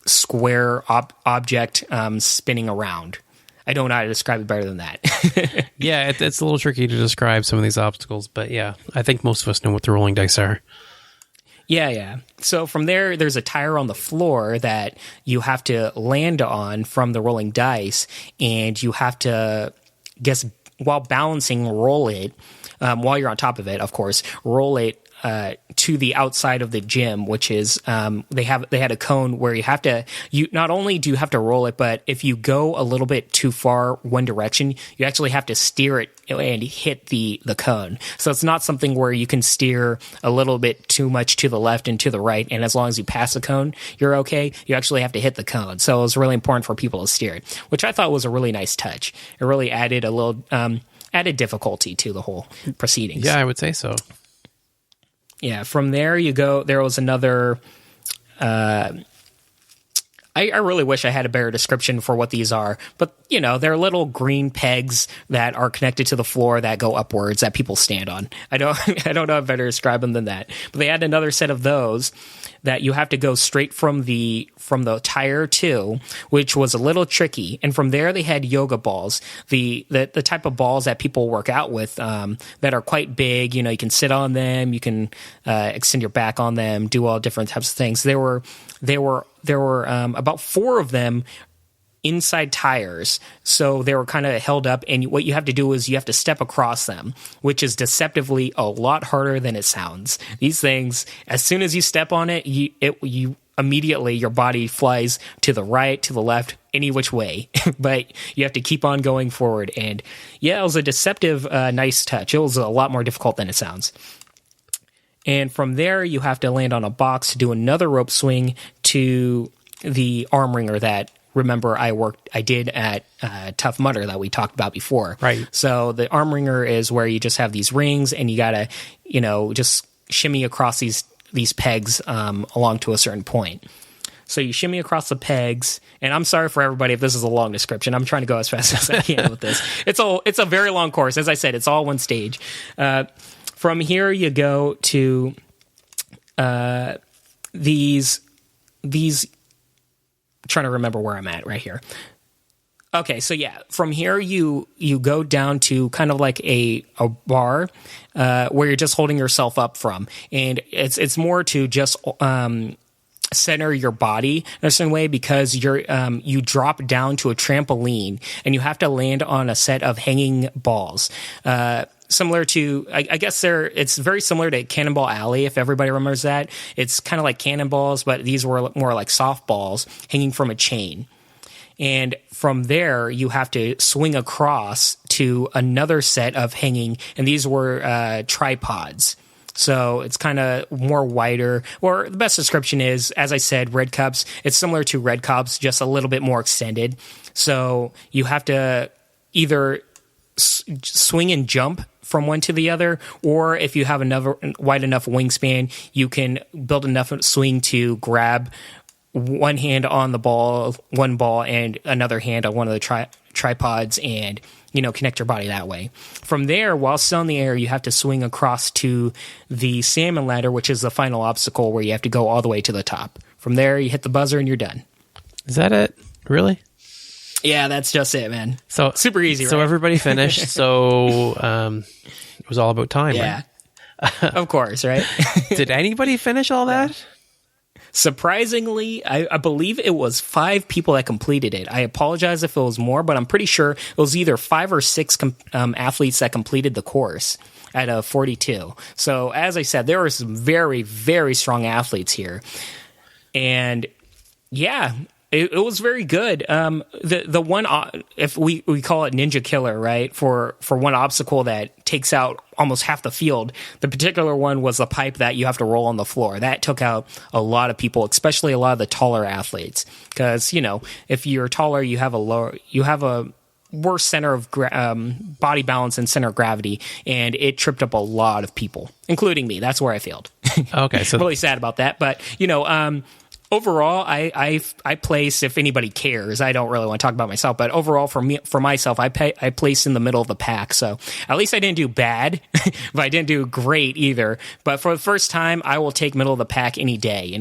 [SPEAKER 3] square object spinning around. I don't know how to describe it better than that.
[SPEAKER 1] Yeah, it's a little tricky to describe some of these obstacles, but yeah, I think most of us know what the rolling dice are.
[SPEAKER 3] Yeah. So from there's a tire on the floor that you have to land on from the rolling dice, and you have to, while balancing, roll it, while you're on top of it, of course, roll it to the outside of the gym, which is they had a cone where you not only do you have to roll it, but if you go a little bit too far one direction, you actually have to steer it and hit the cone. So it's not something where you can steer a little bit too much to the left and to the right, and as long as you pass the cone, you're okay. You actually have to hit the cone. So it was really important for people to steer it, which I thought was a really nice touch. It really added a little added difficulty to the whole proceedings.
[SPEAKER 1] Yeah, I would say so.
[SPEAKER 3] Yeah, from there you go. There was another. I really wish I had a better description for what these are, but they're little green pegs that are connected to the floor that go upwards that people stand on. I don't know how to better describe them than that. But they had another set of those that you have to go straight from the tire to, which was a little tricky. And from there they had yoga balls, the type of balls that people work out with, that are quite big. You can sit on them, you can extend your back on them, do all different types of things. There were about 4 of them inside tires, so they were kind of held up, and what you have to do is you have to step across them, which is deceptively a lot harder than it sounds. These things, as soon as you step on it, you immediately, your body flies to the right, to the left, any which way, but you have to keep on going forward. And yeah, it was a deceptive, nice touch. It was a lot more difficult than it sounds. And from there, you have to land on a box to do another rope swing to the arm ringer that, remember, I did at Tough Mudder that we talked about before.
[SPEAKER 1] Right.
[SPEAKER 3] So the arm ringer is where you just have these rings, and you gotta, just shimmy across these pegs along to a certain point. So you shimmy across the pegs, and I'm sorry for everybody if this is a long description. I'm trying to go as fast as I can with this. It's a very long course. As I said, it's all one stage. From here, you go to these. I'm trying to remember where I'm at right here. Okay, so yeah, from here you go down to kind of like a bar where you're just holding yourself up from, and it's more to just center your body in a certain way, because you drop down to a trampoline and you have to land on a set of hanging balls. Similar to, I guess it's very similar to Cannonball Alley, if everybody remembers that. It's kind of like cannonballs, but these were more like softballs hanging from a chain. And from there, you have to swing across to another set of hanging, and these were tripods. So it's kind of more wider, or the best description is, as I said, Red Cups. It's similar to Red Cups, just a little bit more extended. So you have to either swing and jump from one to the other, or if you have another wide enough wingspan, you can build enough swing to grab one hand on the ball, one ball, and another hand on one of the tripods, and connect your body that way. From there, while still in the air, you have to swing across to the salmon ladder, which is the final obstacle where you have to go all the way to the top. From there, you hit the buzzer and you're done.
[SPEAKER 1] Is that it? Really?
[SPEAKER 3] Yeah, that's just it, man.
[SPEAKER 1] So
[SPEAKER 3] super easy, right?
[SPEAKER 1] So everybody finished. So it was all about time,
[SPEAKER 3] yeah.
[SPEAKER 1] Right?
[SPEAKER 3] Of course, right?
[SPEAKER 1] Did anybody finish all that?
[SPEAKER 3] Yeah. Surprisingly, I believe it was 5 people that completed it. I apologize if it was more, but I'm pretty sure it was either 5 or 6 athletes that completed the course out of 42. So as I said, there were some very, very strong athletes here. And yeah, it was very good. The one, if we call it Ninja Killer, right? For one obstacle that takes out almost half the field, the particular one was a pipe that you have to roll on the floor. That took out a lot of people, especially a lot of the taller athletes. Because, if you're taller, you have a worse center of body balance and center of gravity, and it tripped up a lot of people, including me. That's where I failed.
[SPEAKER 1] Okay, so
[SPEAKER 3] really sad about that. But overall, I place, if anybody cares, I don't really want to talk about myself, but overall for myself, I placed in the middle of the pack. So at least I didn't do bad, but I didn't do great either. But for the first time, I will take middle of the pack any day.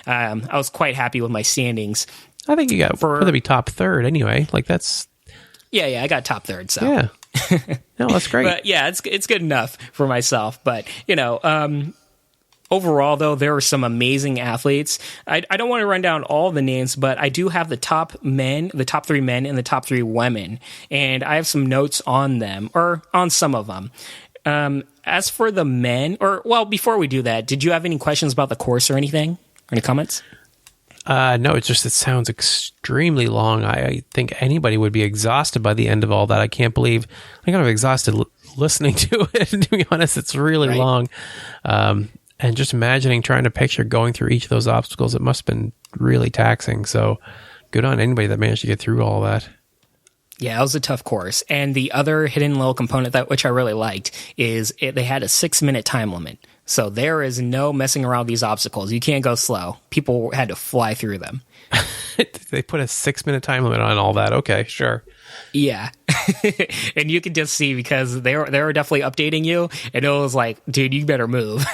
[SPEAKER 3] I was quite happy with my standings.
[SPEAKER 1] I think you got to be top third anyway. Like that's.
[SPEAKER 3] Yeah, I got top third. So
[SPEAKER 1] yeah, no, that's great.
[SPEAKER 3] But yeah, it's good enough for myself. But overall, though, there are some amazing athletes. I don't want to run down all the names, but I do have the top 3 men, and the top 3 women, and I have some notes on them, or on some of them. As for the men, before we do that, did you have any questions about the course or anything? Or any comments?
[SPEAKER 1] No, it sounds extremely long. I think anybody would be exhausted by the end of all that. I can't believe I'm kind of exhausted listening to it. To be honest, it's really long. And just imagining trying to picture going through each of those obstacles, it must have been really taxing. So good on anybody that managed to get through all that.
[SPEAKER 3] Yeah, it was a tough course. And the other hidden little component which I really liked is they had a 6-minute time limit. So there is no messing around with these obstacles. You can't go slow. People had to fly through them.
[SPEAKER 1] They put a 6-minute time limit on all that. Okay, sure.
[SPEAKER 3] Yeah. And you can just see because they were definitely updating you, and it was like, dude, you better move.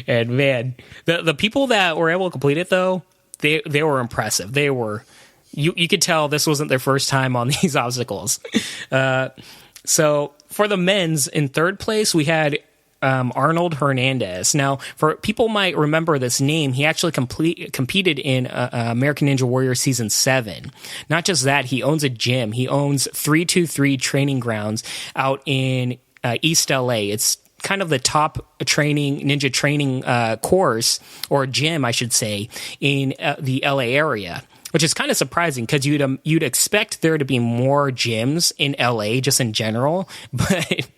[SPEAKER 3] And man, the people that were able to complete it though, they were impressive. They were you could tell this wasn't their first time on these obstacles. So for the men's, in third place we had Arnold Hernandez. Now, for people might remember this name, he actually competed in American Ninja Warrior Season 7. Not just that, he owns a gym. He owns 323 training grounds out in East LA. It's kind of the top ninja training course, or gym, I should say, in the LA area. Which is kind of surprising because you'd expect there to be more gyms in LA just in general, but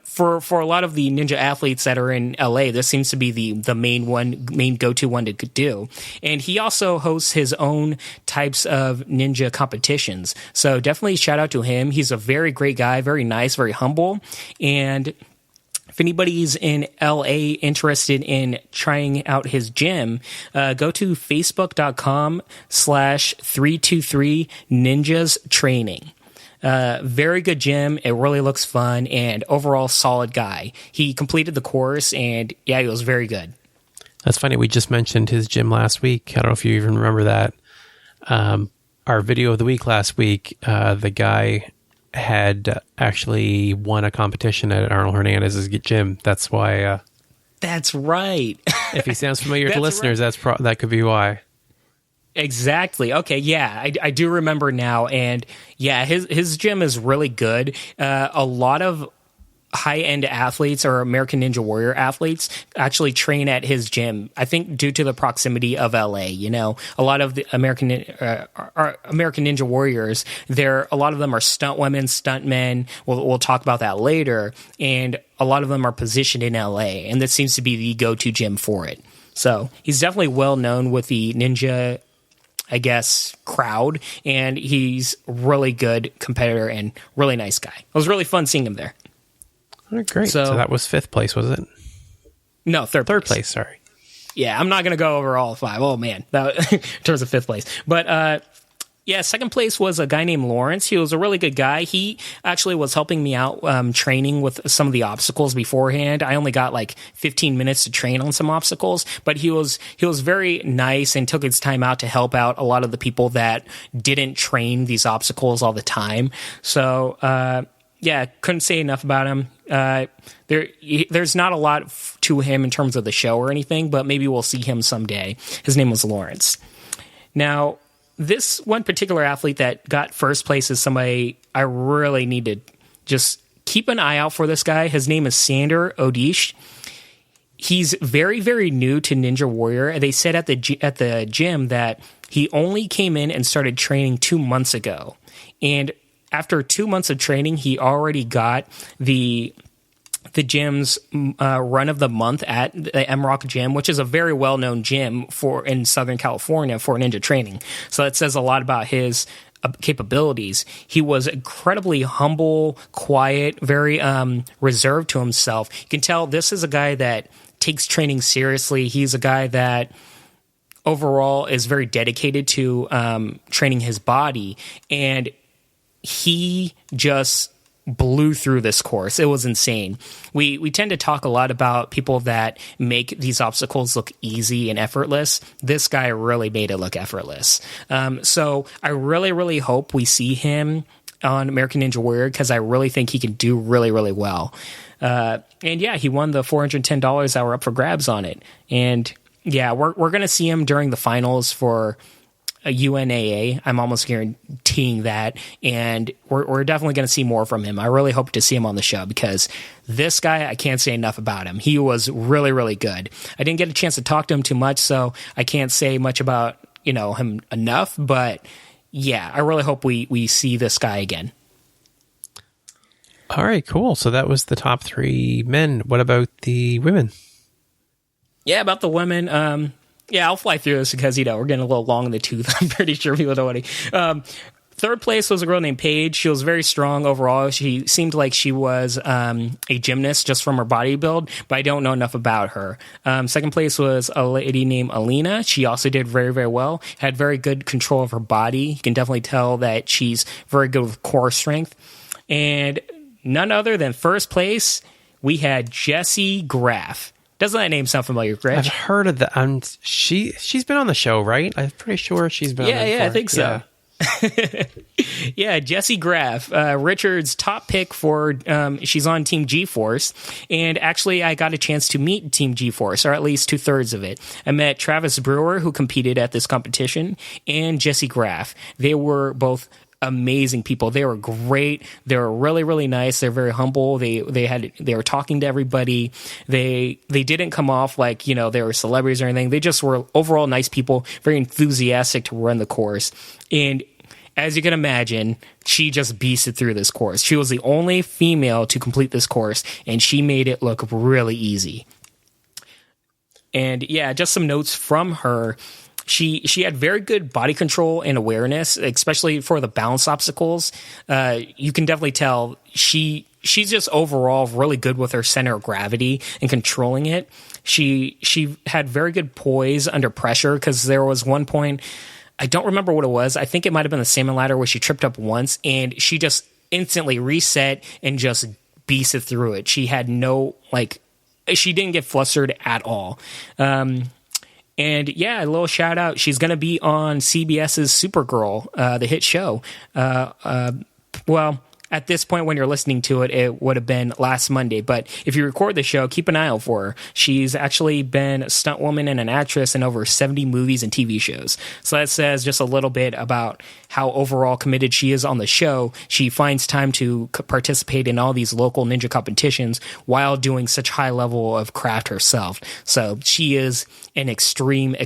[SPEAKER 3] for a lot of the ninja athletes that are in LA, this seems to be the main go-to one to do. And he also hosts his own types of ninja competitions. So definitely shout out to him. He's a very great guy, very nice, very humble, and if anybody's in LA interested in trying out his gym, go to facebook.com/323 Ninjas Training. Very good gym. It really looks fun, and overall solid guy. He completed the course, and yeah, he was very good.
[SPEAKER 1] That's funny. We just mentioned his gym last week. I don't know if you even remember that. Our video of the week last week, the guy had actually won a competition at Arnold Hernandez's gym. That's why.
[SPEAKER 3] That's right.
[SPEAKER 1] If he sounds familiar to listeners, right. That could be why.
[SPEAKER 3] Exactly. Okay. Yeah, I do remember now, and yeah, his gym is really good. A lot of high-end athletes or American Ninja Warrior athletes actually train at his gym. I think due to the proximity of LA, a lot of the American Ninja Warriors, a lot of them are stunt women, stunt men. We'll talk about that later. And a lot of them are positioned in LA, and this seems to be the go-to gym for it. So he's definitely well known with the ninja, I guess, crowd, and he's really good competitor and really nice guy. It was really fun seeing him there.
[SPEAKER 1] Oh, great. So that was 5th place, was it?
[SPEAKER 3] No, third place.
[SPEAKER 1] Sorry.
[SPEAKER 3] Yeah, I'm not going to go over all 5. Oh, man. In terms of 5th place. But, yeah, 2nd place was a guy named Lawrence. He was a really good guy. He actually was helping me out training with some of the obstacles beforehand. I only got like 15 minutes to train on some obstacles, but he was very nice and took his time out to help out a lot of the people that didn't train these obstacles all the time. So, yeah, couldn't say enough about him. There's not a lot to him in terms of the show or anything, but maybe we'll see him someday. His name was Lawrence. Now, this one particular athlete that got first place is somebody I really need to just keep an eye out for. This guy, his name is Sander Odish. he's very, very new to Ninja Warrior. They said at the gym that he only came in and started training 2 months ago. And after 2 months of training, he already got the gym's run of the month at the MROC gym, which is a very well-known gym in Southern California for ninja training. So that says a lot about his capabilities. He was incredibly humble, quiet, very reserved to himself. You can tell this is a guy that takes training seriously. He's a guy that overall is very dedicated to training his body, and he just blew through this course. It was insane. We tend to talk a lot about people that make these obstacles look easy and effortless. This guy really made it look effortless. So I really, really hope we see him on American Ninja Warrior, because I really think he can do really, really well. And yeah, he won the $410 that were up for grabs on it. And yeah, we're going to see him during the finals for a UNAA. I'm almost guaranteeing that, and we're definitely going to see more from him. I really hope to see him on the show, because this guy, I can't say enough about him. He was really, really good. I didn't get a chance to talk to him too much, so I can't say much about him enough, but yeah, I really hope we see this guy again.
[SPEAKER 1] All right, cool. So that was the top 3 men. What about the women?
[SPEAKER 3] Yeah, about the women, yeah, I'll fly through this because, we're getting a little long in the tooth. I'm pretty sure people don't want to. Third place was a girl named Paige. She was very strong overall. She seemed like she was a gymnast just from her body build, but I don't know enough about her. Second place was a lady named Alina. She also did very, very well, had very good control of her body. You can definitely tell that she's very good with core strength. And none other than first place, we had Jessie Graff. Doesn't that name sound familiar, Greg?
[SPEAKER 1] I've heard of that. She's been on the show, right? I'm pretty sure she's been on the show.
[SPEAKER 3] Yeah, I think so. Yeah, yeah, Jessie Graff, Richard's top pick for, she's on Team G-Force, and actually I got a chance to meet Team G-Force, or at least 2/3 of it. I met Travis Brewer, who competed at this competition, and Jessie Graff. They were both amazing people. They were great. They were really, really nice. They're very humble. They were talking to everybody. They didn't come off like, they were celebrities or anything. They just were overall nice people, very enthusiastic to run the course. And as you can imagine, she just beasted through this course. She was the only female to complete this course, and she made it look really easy. And yeah, just some notes from her. She had very good body control and awareness, especially for the balance obstacles. You can definitely tell she's just overall really good with her center of gravity and controlling it. She had very good poise under pressure, because there was one point, I don't remember what it was. I think it might have been the salmon ladder where she tripped up once, and she just instantly reset and just beasted through it. She had she didn't get flustered at all. And yeah, a little shout out. She's going to be on CBS's Supergirl, the hit show. Well, at this point when you're listening to it, it would have been last Monday. But if you record the show, keep an eye out for her. She's actually been a stunt woman and an actress in over 70 movies and TV shows. So that says just a little bit about how overall committed she is on the show. She finds time to participate in all these local ninja competitions while doing such high level of craft herself. So she is an extreme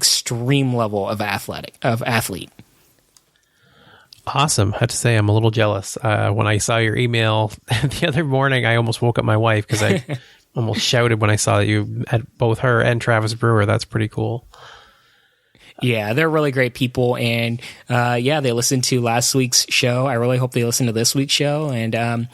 [SPEAKER 3] level of athlete.
[SPEAKER 1] Awesome. I have to say, I'm a little jealous. When I saw your email the other morning, I almost woke up my wife, because I almost shouted when I saw that you had both her and Travis Brewer. That's pretty cool.
[SPEAKER 3] Yeah, they're really great people. And yeah, they listened to last week's show. I really hope they listen to this week's show. And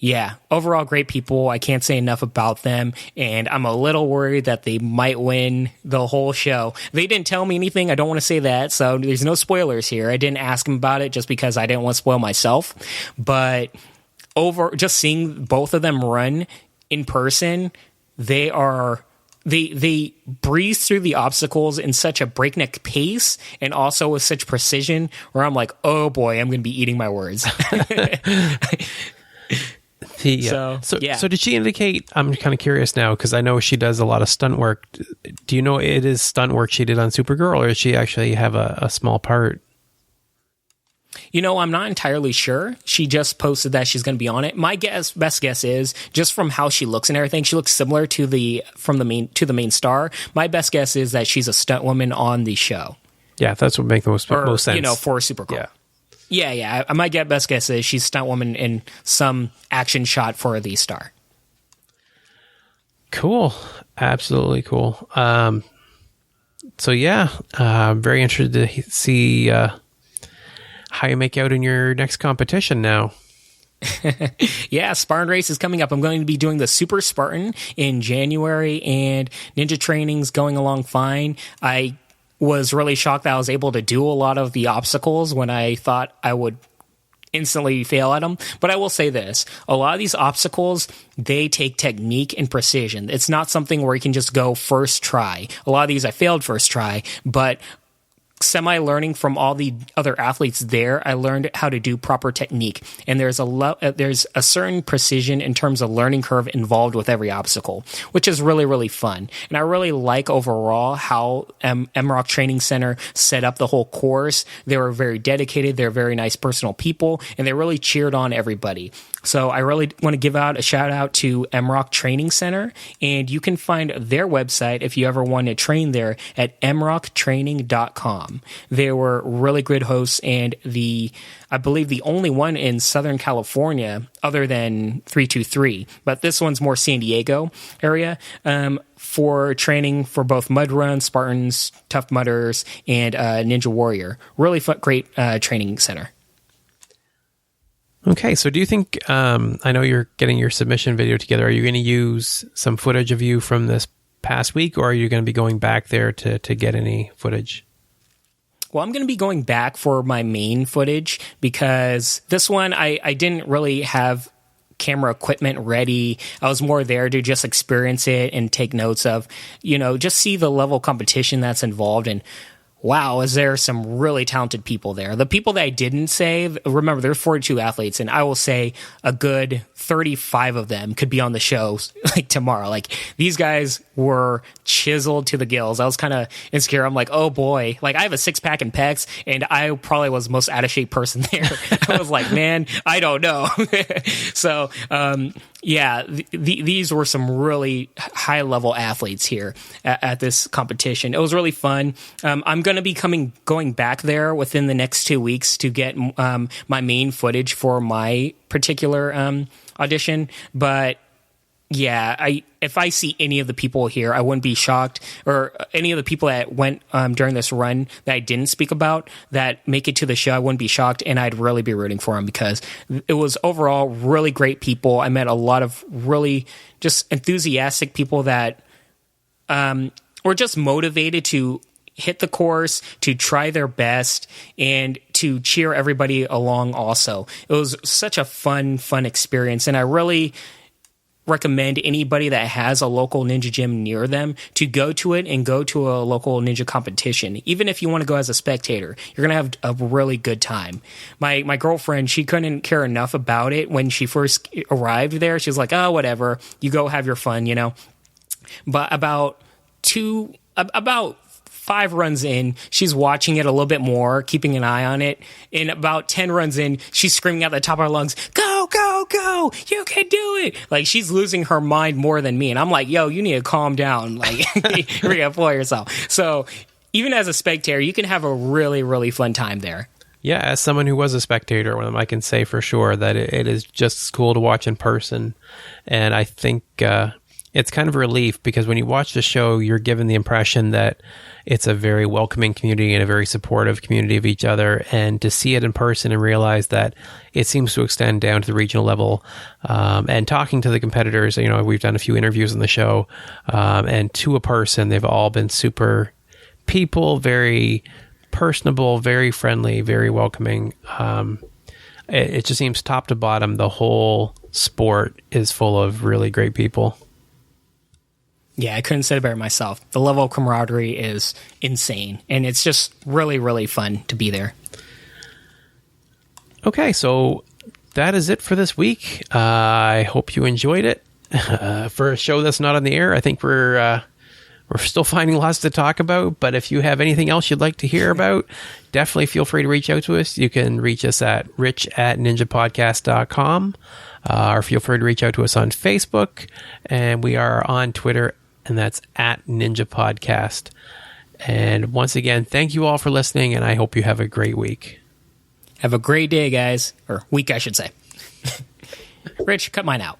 [SPEAKER 3] yeah, overall great people. I can't say enough about them, and I'm a little worried that they might win the whole show. They didn't tell me anything. I don't want to say that, so there's no spoilers here. I didn't ask them about it just because I didn't want to spoil myself. But just seeing both of them run in person, they breeze through the obstacles in such a breakneck pace, and also with such precision, where I'm like, oh boy, I'm going to be eating my words.
[SPEAKER 1] So did she indicate, I'm kind of curious now, because I know she does a lot of stunt work. Do you know it is stunt work she did on Supergirl, or does she actually have a small part?
[SPEAKER 3] I'm not entirely sure. She just posted that she's going to be on it. My best guess is, just from how she looks and everything, she looks similar to the main star. My best guess is that she's a stunt woman on the show.
[SPEAKER 1] Yeah, that's what makes the most sense.
[SPEAKER 3] For Supergirl. Yeah. My best guess is she's a stunt woman in some action shot for the star.
[SPEAKER 1] Cool. Absolutely cool. So yeah, I'm very interested to see how you make out in your next competition now.
[SPEAKER 3] Yeah, Spartan race is coming up. I'm going to be doing the Super Spartan in January, and ninja training's going along fine. I was really shocked that I was able to do a lot of the obstacles when I thought I would instantly fail at them. But I will say this, a lot of these obstacles, they take technique and precision. It's not something where you can just go first try. A lot of these I failed first try, but semi-learning from all the other athletes there, I learned how to do proper technique. And there's a certain precision in terms of learning curve involved with every obstacle, which is really, really fun. And I really like overall how MROC Training Center set up the whole course. They were very dedicated. They're very nice personal people, and they really cheered on everybody. So I really want to give out a shout out to MROC Training Center, and you can find their website if you ever want to train there at mroctraining.com. They were really good hosts, and I believe the only one in Southern California other than 323, but this one's more San Diego area, for training for both Mud Run, Spartans, Tough Mudders, and Ninja Warrior. Really fun, great training center.
[SPEAKER 1] Okay, so do you think, I know you're getting your submission video together, are you going to use some footage of you from this past week, or are you going to be going back there to get any footage?
[SPEAKER 3] Well, I'm going to be going back for my main footage, because this one, I didn't really have camera equipment ready. I was more there to just experience it and take notes of, just see the level of competition that's involved. And wow, is there some really talented people there. The people that I didn't save, remember, there's 42 athletes, and I will say a good 35 of them could be on the show like tomorrow. Like, these guys were chiseled to the gills. I was kind of insecure. I'm like, oh boy, like, I have a 6-pack and pecs, and I probably was the most out of shape person there. I was like, man, I don't know. So, yeah, these were some really high-level athletes here at this competition. It was really fun. I'm going to be going back there within the next 2 weeks to get my main footage for my particular audition. But yeah, if I see any of the people here, I wouldn't be shocked, or any of the people that went during this run that I didn't speak about that make it to the show, I wouldn't be shocked, and I'd really be rooting for them, because it was overall really great people. I met a lot of really just enthusiastic people that were just motivated to hit the course, to try their best, and to cheer everybody along also. It was such a fun experience, and I really recommend anybody that has a local ninja gym near them to go to it and go to a local ninja competition. Even if you want to go as a spectator, you're going to have a really good time. My girlfriend, she couldn't care enough about it when she first arrived there. She was like, oh, whatever, you go have your fun, But about 5 runs in, she's watching it a little bit more, keeping an eye on it. And about 10 runs in, she's screaming at the top of her lungs, go, go, go, you can do it. Like, she's losing her mind more than me. And I'm like, yo, you need to calm down. Like, you're going to pull yourself. So even as a spectator, you can have a really, really fun time there.
[SPEAKER 1] Yeah, as someone who was a spectator with them, I can say for sure that it is just as cool to watch in person. And I think it's kind of a relief, because when you watch the show, you're given the impression that it's a very welcoming community and a very supportive community of each other. And to see it in person and realize that it seems to extend down to the regional level, and talking to the competitors, we've done a few interviews on the show, and to a person, they've all been super people, very personable, very friendly, very welcoming. It just seems top to bottom, the whole sport is full of really great people.
[SPEAKER 3] Yeah, I couldn't say it better myself. The level of camaraderie is insane, and it's just really, really fun to be there.
[SPEAKER 1] Okay, so that is it for this week. I hope you enjoyed it. For a show that's not on the air, I think we're we're still finding lots to talk about, but if you have anything else you'd like to hear about, definitely feel free to reach out to us. You can reach us at rich@ninjapodcast.com, or feel free to reach out to us on Facebook, and we are on Twitter, and that's at Ninja Podcast. And once again, thank you all for listening, and I hope you have a great week.
[SPEAKER 3] Have a great day, guys. Or week, I should say. Rich, cut mine out.